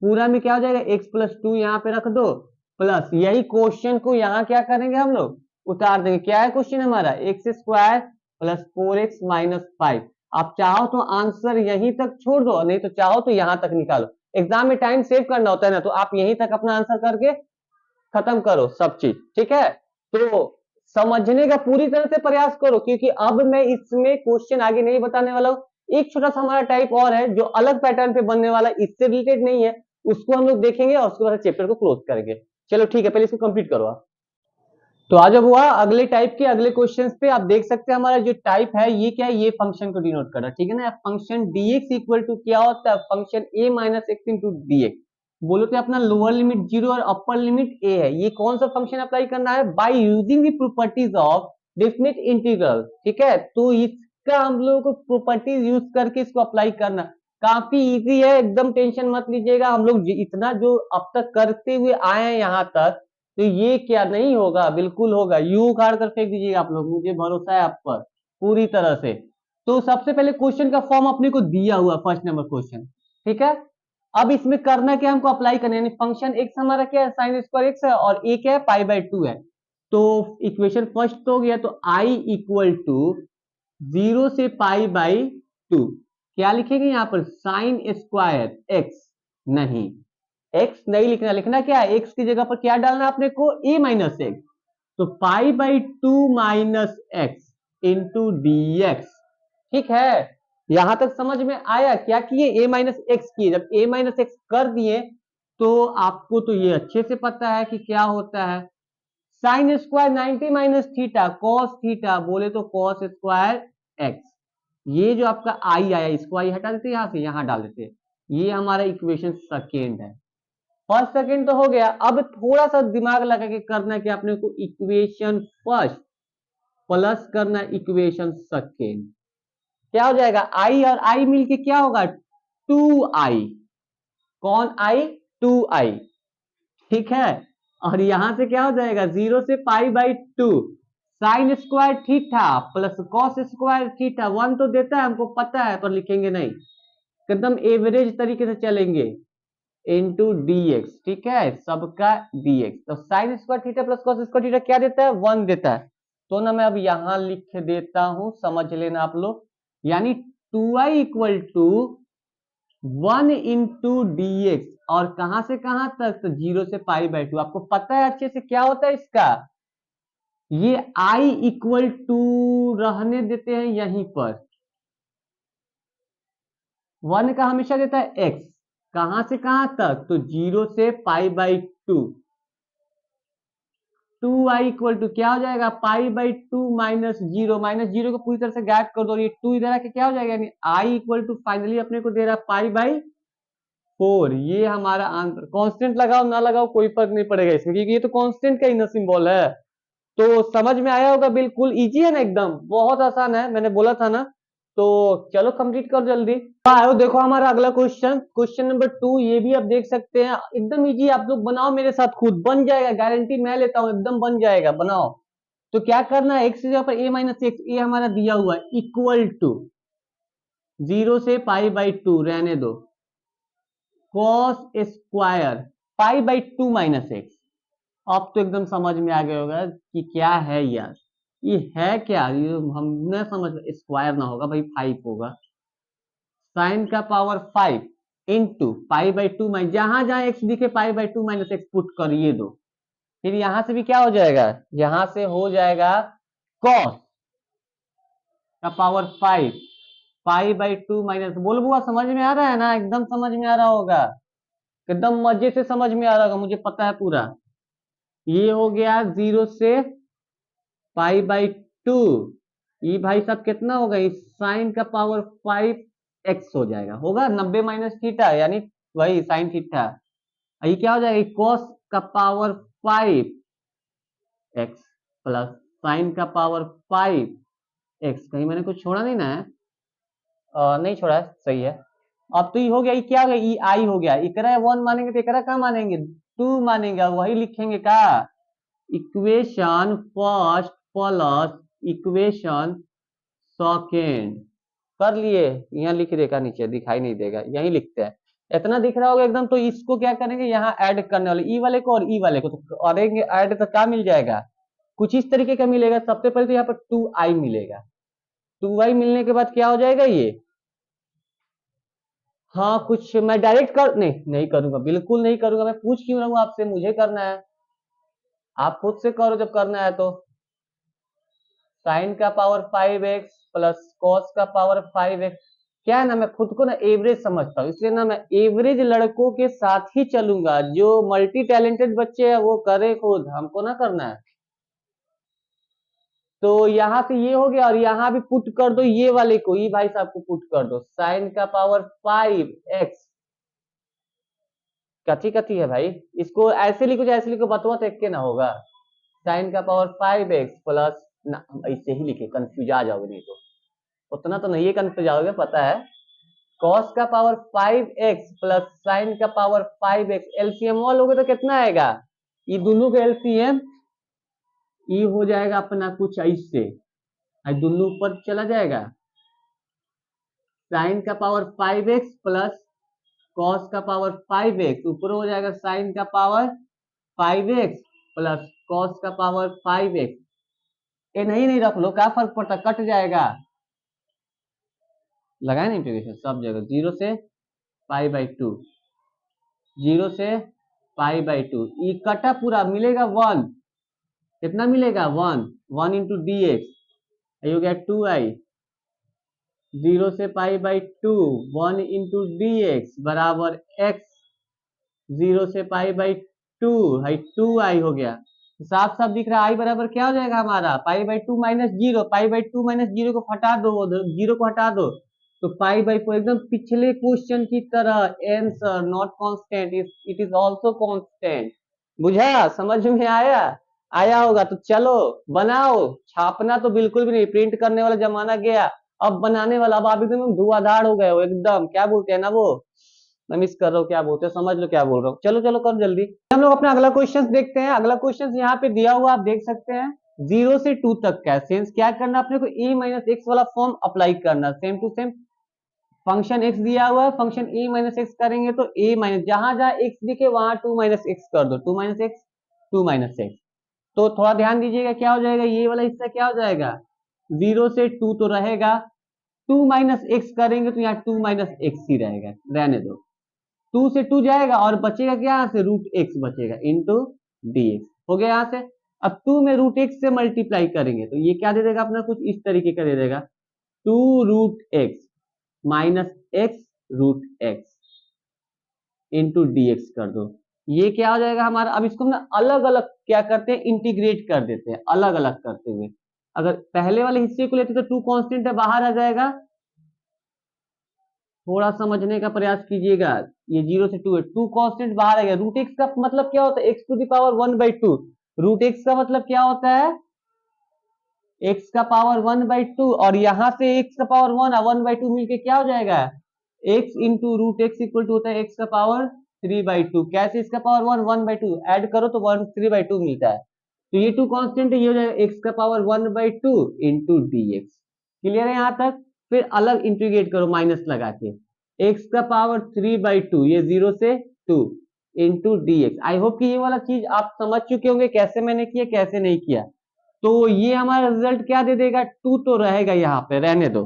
A: पूरा में क्या हो जाएगा, एक्स प्लस टू यहाँ पे रख दो, प्लस यही क्वेश्चन को यहाँ क्या करेंगे हम लोग, उतार देंगे। क्या है क्वेश्चन हमारा, x square plus 4x minus 5। आप चाहो तो आंसर यहीं तक छोड़ दो, नहीं तो चाहो तो यहां तक निकालो। एग्जाम में टाइम सेव करना होता है ना, तो आप यहीं तक अपना आंसर करके खत्म करो सब चीज, ठीक है। तो समझने का पूरी तरह से प्रयास करो, क्योंकि अब मैं इसमें क्वेश्चन आगे नहीं बताने वाला हूं। एक छोटा सा हमारा टाइप और है जो अलग पैटर्न पे बनने वाला, इससे रिलेटेड नहीं है, उसको हम लोग देखेंगे और उसके बाद चैप्टर को क्लोज करेंगे। चलो ठीक है, पहले इसको कंप्लीट करो आप। तो आज अब हुआ अगले टाइप के अगले क्वेश्चंस पे। आप देख सकते हैं हमारा जो टाइप है ये क्या है, ये फंक्शन को डिनोट कर रहा है, ठीक है ना। फंक्शन dx इक्वल टू क्या होता है, function a minus x into d x. बोलो तो अपना लोअर लिमिट 0 और अपर लिमिट a है। ये कौन सा फंक्शन अप्लाई करना है, by using the properties of definite integral, ठीक है। तो इसका हम लोगों को प्रॉपर्टीज यूज करके इसको अप्लाई करना काफी इजी है, एकदम टेंशन मत लीजिएगा। हम लोग इतना जो अब तक करते हुए आए हैं यहाँ तक, तो ये क्या नहीं होगा, बिल्कुल होगा। यू उखाड़ कर फेंक दीजिएगा आप लोग, मुझे भरोसा है आप पर पूरी तरह से। तो सबसे पहले क्वेश्चन का फॉर्म अपने को दिया हुआ, फर्स्ट नंबर क्वेश्चन, ठीक है। अब इसमें करना क्या, हमको अप्लाई करना है, फंक्शन एक्स हमारा क्या है, साइन स्क्वायर एक्स है, और ए क्या है, पाई/2 है। तो इक्वेशन फर्स्ट तो हो गया, तो आई इक्वल टू 0 से पाई/2, क्या लिखेंगे यहाँ पर, साइन स्क्वायर एक्स, नहीं एक्स नहीं लिखना, लिखना क्या है, एक्स की जगह पर क्या डालना अपने को, ए माइनस एक्स। तो पाई/2 minus x into d x, ठीक है। यहां तक समझ में आया, क्या किए, ए माइनस एक्स किए। जब ए माइनस एक्स कर दिए तो आपको तो ये अच्छे से पता है कि क्या होता है, sine square 90 minus theta cos theta, बोले तो कॉस स्क्वायर एक्स। ये जो आपका आई आया, इसको आई हटा देते यहां से, यहां डाल देते, ये हमारा इक्वेशन सेकेंड है। फर्स्ट सेकंड तो हो गया। अब थोड़ा सा दिमाग लगा के करना कि अपने को इक्वेशन फर्स्ट प्लस करना इक्वेशन सेकंड, क्या हो जाएगा, आई और आई मिलके क्या होगा, 2i, कौन आई, 2i, ठीक है। और यहां से क्या हो जाएगा, 0 से पाई/2 sine square theta plus cos square theta, 1 तो देता है हमको पता है, पर लिखेंगे नहीं, एकदम एवरेज तरीके से चलेंगे, इंटू डी एक्स, ठीक है, सबका dx। तो sign square theta plus cos square theta क्या देता है, 1 देता है। तो ना मैं अब यहां लिख देता हूं, समझ लेना आप लोग, यानी 2i equal to 1 into d x, और कहां से कहां तक, तो 0 से पाई/2। आपको पता है अच्छे से क्या होता है इसका, ये i इक्वल टू रहने देते हैं यहीं पर, 1 का हमेशा देता है x, कहां से कहां तक, तो 0 से pi by 2, 2i equal to क्या हो जाएगा, पाई बाई 2 माइनस जीरो को पूरी तरह से गायब कर दो, ये 2 इधर आके क्या हो जाएगा, यानी i इक्वल टू फाइनली अपने को दे रहा है पाई बाई 4। ये हमारा आंसर, कांस्टेंट लगाओ ना लगाओ कोई फर्क नहीं पड़ेगा इसमें, क्योंकि ये तो कांस्टेंट का ही ना सिंबल है। तो समझ में आया होगा, बिल्कुल इजी है ना, एकदम बहुत आसान है, मैंने बोला था ना। तो चलो कंप्लीट करो जल्दी। आओ देखो हमारा अगला क्वेश्चन, क्वेश्चन नंबर 2, ये भी आप देख सकते हैं, एकदम इजी, आप लोग बनाओ मेरे साथ, खुद बन जाएगा, गारंटी मैं लेता हूं, एकदम बन जाएगा, बनाओ। तो क्या करना है, एक्स की जगह पर ए माइनस एक्स, ए हमारा दिया हुआ है, इक्वल टू 0 से पाई बाई 2 रहने दो, cos square pi by 2 minus x. अब तो एकदम समझ में आ गया होगा कि क्या है यार, ये है क्या, ये हम न समझ, स्क्वायर ना होगा भाई, 5 होगा, साइन का power 5 into pi by 2 minus, जहां जहां एक्स दिखे pi by 2 minus x put करिए दो, फिर यहां से भी क्या हो जाएगा, यहां से हो जाएगा कॉस का पावर 5 पाई बाई 2 माइनस, बोल बुआ समझ में आ रहा है ना, एकदम समझ में आ रहा होगा, एकदम मजे से समझ में आ रहा होगा, मुझे पता है पूरा। ये हो गया 0 से पाई बाई 2, ये भाई साहब कितना होगा, इस साइन का पावर 5 एक्स हो जाएगा, होगा 90 माइनस थीटा, यानी वही साइन थीटा। ये क्या हो जाएगा, कॉस का पावर 5 एक्स प्लस साइन का पावर 5 एक्स, कहीं मैंने कुछ छोड़ा नहीं ना है, नहीं छोड़ा है, सही है। अब तो ये हो गया, ये क्या हो गया, ई आई हो गया, इकरा 1 मानेंगे तो इकरा क्या मानेंगे, 2 मानेंगे, वही लिखेंगे का, equation first plus equation second, कर लिए, यहाँ लिख देगा, नीचे दिखाई नहीं देगा, यही लिखते हैं, इतना दिख रहा होगा एकदम। तो इसको क्या करेंगे, यहाँ ऐड करने वाले, ई वाले को और ई वाले को, तो करेंगे ऐड, तो क्या मिल जाएगा, कुछ इस तरीके का मिलेगा। सबसे पहले तो यहाँ पर 2i मिलेगा, 2i मिलने के बाद क्या हो जाएगा ये, हाँ कुछ मैं डायरेक्ट कर, नहीं करूंगा, बिल्कुल नहीं करूंगा, मैं पूछ क्यों रहा हूँ आपसे, मुझे करना है, आप खुद से करो जब करना है तो। साइन का पावर 5x प्लस कॉस का पावर 5x, क्या है ना, मैं खुद को ना एवरेज समझता हूँ, इसलिए ना मैं एवरेज लड़कों के साथ ही चलूंगा, जो मल्टी टैलेंटेड बच्चे हैं वो करे खुद, हमको ना करना है। तो यहां से ये हो गया, और यहां भी पुट कर दो ये वाले को, ये भाई साहब को पुट कर दो, साइन का पावर 5x, कथी कथी है भाई, इसको ऐसे लिखो, ऐसे लिखो, बतवा तो एक के ना होगा, साइन का पावर 5x प्लस, ना ऐसे ही लिखे, कंफ्यूज आ जाओगे नहीं तो, उतना तो नहीं कंफ्यूज आओगे, पता है, कॉस का पावर 5x प्लस साइन का पावर 5x, एलसीएम लोगे तो कितना आएगा, ये दोनों का एलसीएम ये हो जाएगा अपना कुछ ऐसे, दोनों ऊपर चला जाएगा, साइन का पावर 5x प्लस कॉस का पावर 5x, ऊपर हो जाएगा साइन का पावर 5x प्लस कॉस का पावर 5x, ये नहीं रख लो, क्या फर्क पड़ता, कट जाएगा, लगाए ना इंटीग्रेशन सब जगह, 0 से पाई बाई 2, 0 से पाई बाई 2, ये कटा पूरा, मिलेगा 1, कितना मिलेगा 1, 1 इंटू डी एक्स, ये हो गया 2i, 0 से pi by 2, 1 into d x बराबर x, 0 से पाई बाई 2 है, 2i हो गया, साफ साफ दिख रहा है, i बराबर क्या हो जाएगा हमारा, pi by 2 minus zero, pi by 2 minus zero को हटा दो, जीरो को हटा दो, तो पाई बाई 4, एकदम पिछले क्वेश्चन की तरह, answer not constant, it is also constant, बुझा, समझ में आया, आया होगा तो चलो बनाओ, छापना तो बिल्कुल भी नहीं, प्रिंट करने वाला जमाना गया, अब बनाने वाला, अब आप एकदम धुआंधार हो गए हो एकदम, क्या बोलते हैं ना वो, मैं मिस कर रहा हूँ, क्या बोलते हैं, समझ लो क्या बोल रहा हूँ, चलो चलो कर जल्दी। हम लोग अपना अगला क्वेश्चन देखते हैं, अगला क्वेश्चन यहाँ पे दिया हुआ आप देख सकते हैं, 0 से 2 तक का सेंस क्या करना, अपने को ए माइनस एक्स वाला फॉर्म अप्लाई करना, same to same, function x दिया हुआ है, फंक्शन ए माइनस एक्स करेंगे तो ए माइनस, जहां जहां एक्स दिखे वहां 2 माइनस एक्स कर दो, 2 माइनस एक्स, 2 माइनस एक्स, तो थोड़ा ध्यान दीजिएगा, क्या हो जाएगा, ये वाला हिस्सा क्या हो जाएगा, 0 से 2 तो रहेगा, 2 माइनस एक्स करेंगे तो यहाँ 2 माइनस एक्स ही रहेगा, रहने दो, 2 से 2 जाएगा और बचेगा क्या, यहाँ से रूट एक्स बचेगा इंटू डी एक्स, हो गया यहाँ से। अब 2 में रूट एक्स से मल्टीप्लाई करेंगे तो ये क्या दे देगा अपना, कुछ इस तरीके का दे देगा, 2 root x minus x root x into d x कर दो। ये क्या हो जाएगा हमारा, अब इसको हम ना अलग अलग क्या करते हैं, इंटीग्रेट कर देते हैं अलग अलग करते हुए। अगर पहले वाले हिस्से को लेते तो 2 कांस्टेंट है बाहर आ जाएगा, थोड़ा समझने का प्रयास कीजिएगा। ये 0 से 2 है, 2 कांस्टेंट बाहर आ गया। रूट एक्स का मतलब क्या होता है, x to the power 1/2। Root x का मतलब क्या होता है, एक्स का पावर 1/2, और यहां से एक्स का पावर 1 और 1/2 मिलके क्या हो जाएगा, x into root x equal to होता है एक्स का पावर 3/2। कैसे इसका पावर 1 1/2 ऐड करो तो 1 3/2 मिलता है। तो ये 2 कांस्टेंट है, ये हो जाएगा एक्स का power 1/2 into d x. Clear है यहाँ तक। फिर अलग इंटीग्रेट करो माइनस लगा के, एक्स का पावर 3/2, ये 0 से 2 into d x. I hope कि ये वाला चीज आप समझ चुके होंगे, कैसे मैंने किया कैसे नहीं किया। तो ये हमारा रिजल्ट क्या दे देगा, 2 तो रहेगा यहाँ पे, रहने दो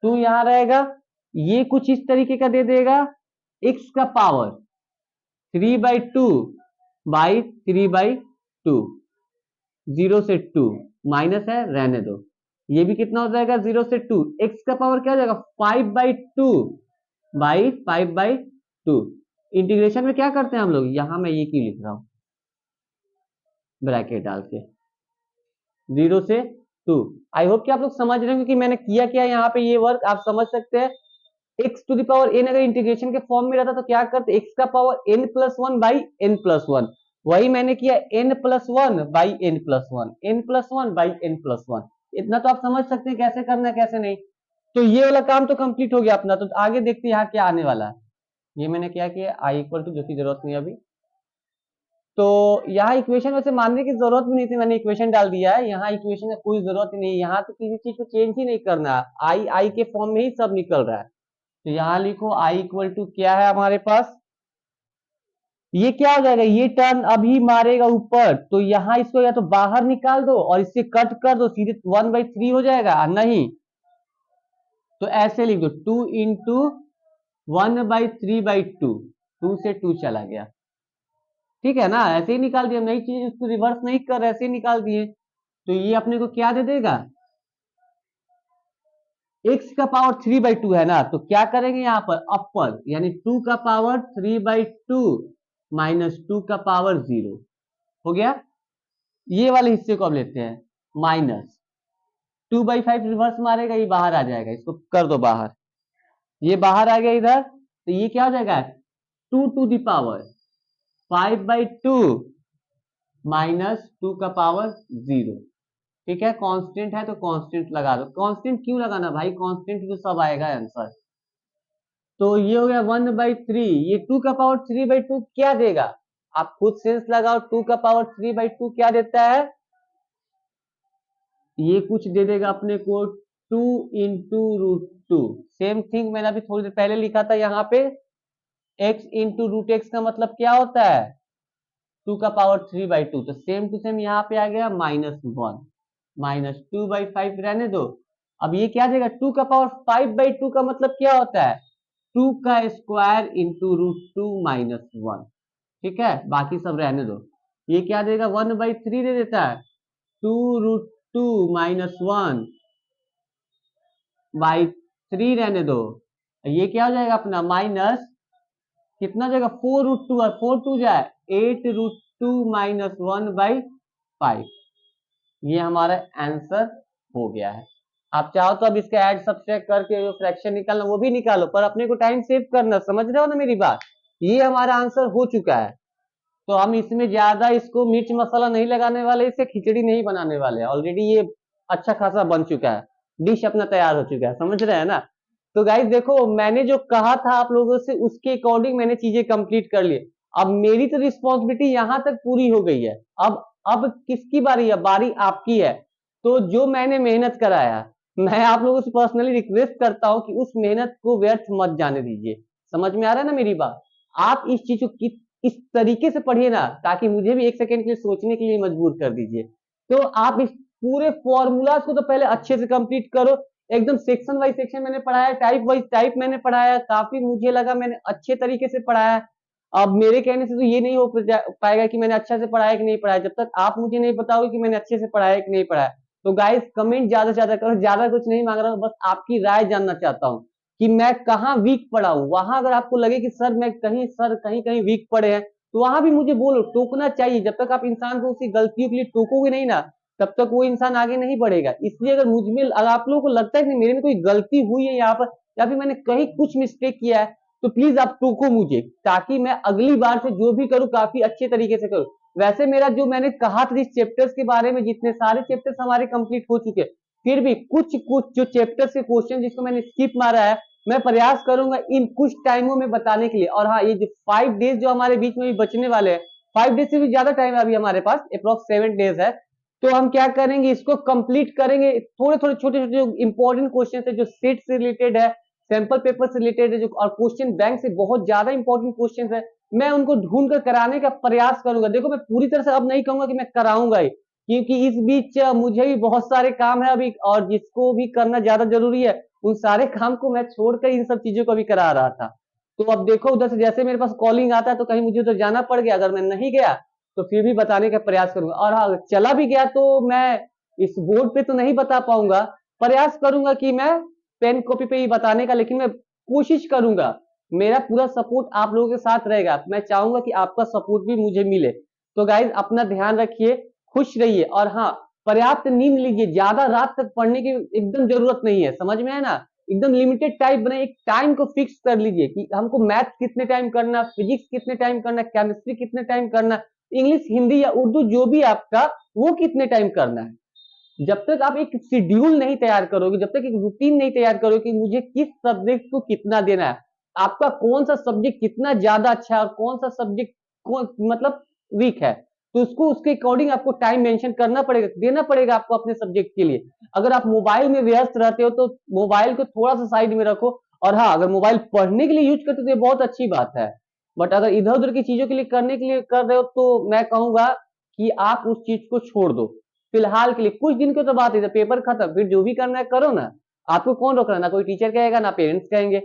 A: 2 यहाँ रहेगा। ये कुछ इस तरीके का दे देगा, एक्स का पावर 3/2 बाई 3/2, 0 से 2 माइनस है, रहने दो। ये भी कितना हो जाएगा, 0 से 2, एक्स का पावर क्या हो जाएगा 5/2 बाई 5/2। इंटीग्रेशन में क्या करते हैं हम लोग, यहां मैं ये क्यों लिख रहा हूं ब्रैकेट डाल के, 0 से 2। आई होप कि आप लोग समझ रहे होंगे कि मैंने किया क्या यहाँ पे, ये वर्क आप समझ सकते हैं। X to the power n अगर इंटीग्रेशन के फॉर्म में रहता तो क्या करते, एक्स का power n plus one by n plus one, वही मैंने किया n plus one by n plus one, n plus one by n plus one. इतना तो आप समझ सकते हैं कैसे करना है कैसे नहीं। तो ये वाला काम तो कंप्लीट हो गया अपना। तो आगे देखते हैं यहाँ क्या आने वाला है। ये मैंने क्या किया, आई इक्वल टू, जो की जरूरत नहीं अभी। तो यहाँ इक्वेशन वैसे मानने की जरूरत भी नहीं थी, मैंने इक्वेशन डाल दिया है। यहाँ इक्वेशन की कोई जरूरत ही नहीं, यहाँ तो किसी चीज को चेंज ही नहीं करना है, आई आई के फॉर्म में ही सब निकल रहा है। तो यहाँ लिखो आई इक्वल टू क्या है हमारे पास, ये क्या हो जाएगा, ये टर्न अभी मारेगा ऊपर, तो यहाँ इसको या तो बाहर निकाल दो और इससे कट कर दो, सीधे 1/3 हो जाएगा। नहीं तो ऐसे लिख दो, 2 इंटू 1/3/2, 2 से 2 चला गया, ठीक है ना। ऐसे ही निकाल दिया, नई चीज उसको रिवर्स नहीं कर, ऐसे ही निकाल दिए। तो ये अपने को क्या दे देगा, x का पावर 3/2 है ना, तो क्या करेंगे यहाँ पर अपर, यानी 2 का पावर 3/2 माइनस 2 का पावर 0 हो गया। ये वाले हिस्से को अब लेते हैं, माइनस 2/5 रिवर्स मारेगा, ये बाहर आ जाएगा, इसको कर दो बाहर, ये बाहर आ गया इधर। तो ये क्या हो जाएगा, 2 टू द पावर 5/2 माइनस 2 का पावर 0। ठीक है, कांस्टेंट है तो कांस्टेंट लगा दो। कांस्टेंट क्यों लगाना भाई, कांस्टेंट तो सब आएगा आंसर। तो ये हो गया 1/3, ये 2 का पावर 3/2 क्या देगा, आप खुद सेंस लगाओ, 2 का पावर 3/2 क्या देता है, ये कुछ दे देगा अपने को 2 into root two. Same thing मैंने अभी थोड़ी देर पहले लिखा था यहाँ पे, x इंटू रूट एक्स का मतलब क्या होता है 2 का पावर 3/2, तो सेम टू सेम यहाँ पे आ गया -1 माइनस 2/5 रहने दो। अब ये क्या देगा, 2 का पावर 5/2 का मतलब क्या होता है 2 का square into root two minus 1। ठीक है, बाकी सब रहने दो। ये क्या देगा 1/3 दे देता है, 2 रूट टू माइनस 1 बाई 3 रहने दो। ये क्या हो जाएगा अपना माइनस, कितना हो जाएगा 4√2, और 4 2 जाए 8√2 माइनस 1/5। ये हमारा आंसर हो गया है। आप चाहो तो अब इसका ऐड सब्सट्रैक्ट करके जो फ्रैक्शन निकालना वो भी निकालो, पर अपने को टाइम सेव करना, समझ रहे हो ना मेरी बात। ये हमारा आंसर हो चुका है, तो हम इसमें ज्यादा इसको मिर्च मसाला नहीं लगाने वाले, इसे खिचड़ी नहीं बनाने वाले, ऑलरेडी ये अच्छा खासा बन चुका है, डिश अपना तैयार हो चुका है, समझ रहे हैं ना। तो गाइस देखो, मैंने जो कहा था आप लोगों से उसके अकॉर्डिंग मैंने चीजें कंप्लीट कर ली। अब मेरी तो रिस्पॉन्सिबिलिटी यहां तक पूरी हो गई है। अब किसकी बारी है, बारी आपकी है। तो जो मैंने मेहनत कराया, मैं आप लोगों से पर्सनली रिक्वेस्ट करता हूं कि उस मेहनत को व्यर्थ मत जाने दीजिए। समझ में आ रहा है ना मेरी बात। आप इस चीज को इस तरीके से पढ़िए ना, ताकि मुझे भी एक सेकंड के लिए सोचने के लिए मजबूर कर दीजिए। तो आप इस पूरे फॉर्मूलाज को तो पहले अच्छे से कंप्लीट करो, एकदम सेक्शन वाइज सेक्शन मैंने पढ़ाया, टाइप वाइज टाइप मैंने पढ़ाया, काफी मुझे लगा मैंने अच्छे तरीके से पढ़ाया। अब मेरे कहने से तो ये नहीं हो पाएगा कि मैंने अच्छा से पढ़ाया कि नहीं पढ़ाया, जब तक आप मुझे नहीं बताओगे कि मैंने अच्छे से पढ़ाया कि नहीं पढ़ाया। तो गाइस कमेंट ज्यादा से ज्यादा करो, ज्यादा कुछ नहीं मांग रहा हूँ, बस आपकी राय जानना चाहता हूँ कि मैं कहाँ वीक पड़ा हूँ। वहां अगर आपको लगे कि सर कहीं कहीं वीक पड़े हैं, तो वहां भी मुझे बोलो, टोकना चाहिए। जब तक आप इंसान को उसकी गलतियों के लिए टोकोगे नहीं ना, तब तक वो इंसान आगे नहीं बढ़ेगा। इसलिए अगर मुझमें, अगर आप लोगों को लगता है कि मेरे में कोई गलती हुई है यहाँ पर, या फिर मैंने कहीं कुछ मिस्टेक किया है, तो प्लीज आप टोको मुझे, ताकि मैं अगली बार से जो भी करूँ काफी अच्छे तरीके से करूँ। वैसे मेरा जो मैंने कहा था इस चैप्टर्स के बारे में, जितने सारे चैप्टर्स हमारे कंप्लीट हो चुके हैं, फिर भी कुछ कुछ जो चैप्टर्स के क्वेश्चन जिसको मैंने स्किप मारा है, मैं प्रयास करूंगा इन कुछ टाइमों में बताने के लिए। और हाँ, ये जो 5 डेज जो हमारे बीच में भी बचने वाले हैं, 5 डेज से भी ज्यादा टाइम है अभी हमारे पास, अप्रोक्स 7 डेज है, तो हम क्या करेंगे, इसको कंप्लीट करेंगे। थोड़े थोड़े छोटे छोटे जो इंपॉर्टेंट क्वेश्चन है, जो सेट से रिलेटेड है, सैंपल पेपर से रिलेटेड है, जो और क्वेश्चन बैंक से बहुत ज्यादा इंपॉर्टेंट क्वेश्चन है, मैं उनको ढूंढ कर कराने का प्रयास करूंगा। देखो, मैं पूरी तरह से अब नहीं कहूंगा कि मैं कराऊंगा ही, क्योंकि इस बीच मुझे भी बहुत सारे काम है अभी, और जिसको भी करना ज्यादा जरूरी है, उन सारे काम को मैं छोड़कर इन सब चीजों को भी करा रहा था। तो अब देखो, उधर से जैसे मेरे पास कॉलिंग आता है तो कहीं मुझे उधर जाना पड़ गया, अगर मैं नहीं गया तो फिर भी बताने का प्रयास करूंगा। और हाँ, अगर चला भी गया तो मैं इस बोर्ड पे तो नहीं बता पाऊंगा, प्रयास करूंगा कि मैं पेन कॉपी पे ही बताने का, लेकिन मैं कोशिश करूंगा। मेरा पूरा सपोर्ट आप लोगों के साथ रहेगा, मैं चाहूंगा कि आपका सपोर्ट भी मुझे मिले। तो गाइज अपना ध्यान रखिए, खुश रहिए, और हाँ, पर्याप्त नींद लीजिए। ज्यादा रात तक पढ़ने की एकदम जरूरत नहीं है, समझ में है ना। एकदम लिमिटेड टाइम बनाए, एक टाइम को फिक्स कर लीजिए कि हमको मैथ कितने टाइम करना, फिजिक्स कितने टाइम करना, केमिस्ट्री कितने टाइम करना, इंग्लिश हिंदी या उर्दू जो भी आपका, वो कितने टाइम करना है। जब तक आप एक शेड्यूल नहीं तैयार करोगे, जब तक एक रूटीन नहीं तैयार करोगे कि मुझे किस सब्जेक्ट को कितना देना है, आपका कौन सा सब्जेक्ट कितना ज्यादा अच्छा है और कौन सा सब्जेक्ट कौन मतलब वीक है, तो उसको उसके अकॉर्डिंग आपको टाइम मेंशन करना पड़ेगा, देना पड़ेगा आपको अपने सब्जेक्ट के लिए। अगर आप मोबाइल में व्यस्त रहते हो तो मोबाइल को थोड़ा सा साइड में रखो। और हाँ, अगर मोबाइल पढ़ने के लिए यूज करते हो तो ये बहुत अच्छी बात है, बट अगर इधर उधर की चीजों के लिए करने के लिए कर रहे हो, तो मैं कहूंगा कि आप उस चीज को छोड़ दो फिलहाल के लिए। कुछ दिन की तो बात है, पेपर खत्म, फिर जो भी करना है करो ना, आपको कौन रोक रहा है, ना कोई टीचर कहेगा ना पेरेंट्स कहेंगे।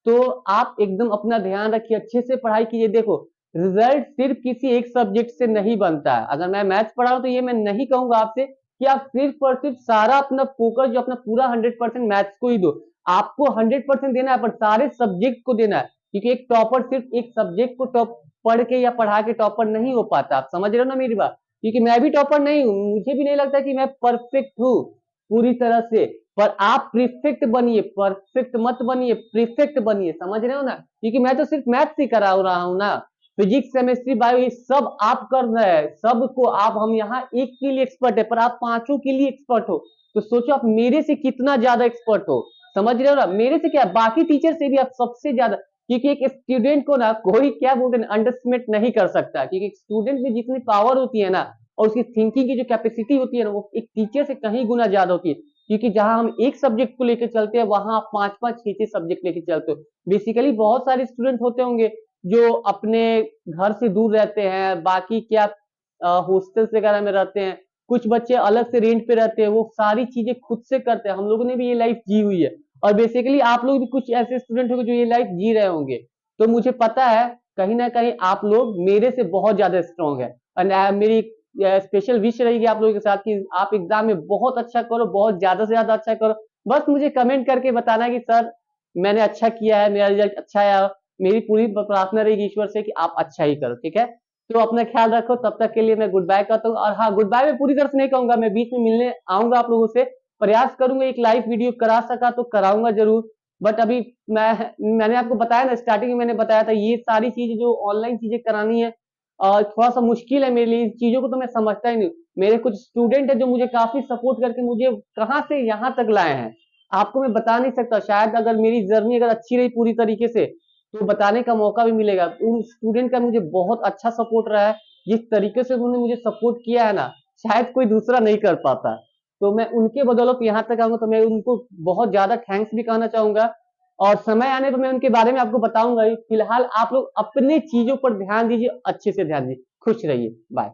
A: तो आप एकदम अपना ध्यान रखिए, अच्छे से पढ़ाई कीजिए। देखो, रिजल्ट सिर्फ किसी एक सब्जेक्ट से नहीं बनता है। अगर मैं मैथ्स पढ़ा रहा हूं तो ये मैं नहीं कहूंगा आपसे कि आप सिर्फ और सिर्फ सारा अपना फोकस जो अपना पूरा 100% मैथ्स को ही दो। आपको 100% देना है, पर सारे सब्जेक्ट को देना है, क्योंकि एक टॉपर सिर्फ एक सब्जेक्ट को टॉप पढ़ के या पढ़ा के टॉपर नहीं हो पाता। आप समझ रहे हो ना मेरी बात, क्योंकि मैं भी टॉपर नहीं हूँ, मुझे भी नहीं लगता कि मैं परफेक्ट हूँ पूरी तरह से। पर आप प्रिफेक्ट बनिए, परफेक्ट मत बनिए, प्रिफेक्ट बनिए, समझ रहे हो ना। क्योंकि मैं तो सिर्फ मैथ्स ही करा रहा हूँ ना, फिजिक्स केमिस्ट्री बायो ये सब आप कर रहे हैं, सबको आप, हम यहाँ एक के लिए एक्सपर्ट है पर आप पांचों के लिए एक्सपर्ट हो। तो सोचो आप मेरे से कितना ज्यादा एक्सपर्ट हो, समझ रहे हो ना। मेरे से क्या, बाकी टीचर से भी आप सबसे ज्यादा, क्योंकि एक स्टूडेंट को ना कोई क्या बोलते हैं, अंडरस्टिमेट नहीं कर सकता, क्योंकि एक स्टूडेंट में जितनी पावर होती है ना, और उसकी थिंकिंग की जो कैपेसिटी होती है ना, वो एक टीचर से कहीं गुना ज्यादा होती है। क्योंकि जहां हम एक सब्जेक्ट को लेकर चलते हैं, वहां आप पांच पांच छह छह सब्जेक्ट लेकर चलते हो। बेसिकली बहुत सारे स्टूडेंट होते होंगे जो अपने घर से दूर रहते हैं, बाकी क्या हॉस्टल्स वगैरह में रहते हैं, कुछ बच्चे अलग से रेंट पे रहते हैं, वो सारी चीजें खुद से करते हैं। हम लोगों ने भी ये लाइफ जी हुई है, और बेसिकली आप लोग भी कुछ ऐसे स्टूडेंट होंगे जो ये लाइफ जी रहे होंगे। तो मुझे पता है कहीं ना कहीं आप लोग मेरे से बहुत ज्यादा स्ट्रांग है। और मेरी स्पेशल विश रहेगी आप लोगों के साथ कि आप एग्जाम में बहुत अच्छा करो, बहुत ज्यादा से ज्यादा अच्छा करो। बस मुझे कमेंट करके बताना कि सर मैंने अच्छा किया है, मेरा रिजल्ट अच्छा आया। मेरी पूरी प्रार्थना रहेगी ईश्वर से कि आप अच्छा ही करो, ठीक है। तो अपना ख्याल रखो, तब तक के लिए मैं गुड बाय करता हूँ। और हाँ, गुड बाय मैं पूरी तरह से नहीं कहूंगा, मैं बीच में मिलने आऊंगा आप लोगों से, प्रयास करूंगा एक लाइव वीडियो करा सका तो कराऊंगा जरूर। बट अभी मैंने आपको बताया ना, स्टार्टिंग में मैंने बताया था, ये सारी चीजें जो ऑनलाइन चीजें करानी है थोड़ा सा मुश्किल है मेरे लिए। इन चीजों को तो मैं समझता ही नहीं। मेरे कुछ स्टूडेंट है जो मुझे काफी सपोर्ट करके मुझे कहाँ से यहाँ तक लाए हैं, आपको मैं बता नहीं सकता। शायद अगर मेरी जर्नी अगर अच्छी रही पूरी तरीके से, तो बताने का मौका भी मिलेगा। उन स्टूडेंट का मुझे बहुत अच्छा सपोर्ट रहा है, जिस तरीके से उन्होंने मुझे सपोर्ट किया है ना, शायद कोई दूसरा नहीं कर पाता। तो मैं उनके बदौलत यहाँ तक आऊंगा, तो मैं उनको बहुत ज्यादा थैंक्स भी कहना चाहूंगा। और समय आने पर मैं उनके बारे में आपको बताऊंगा ही। फिलहाल आप लोग अपने चीजों पर ध्यान दीजिए, अच्छे से ध्यान दीजिए। खुश रहिए, बाय।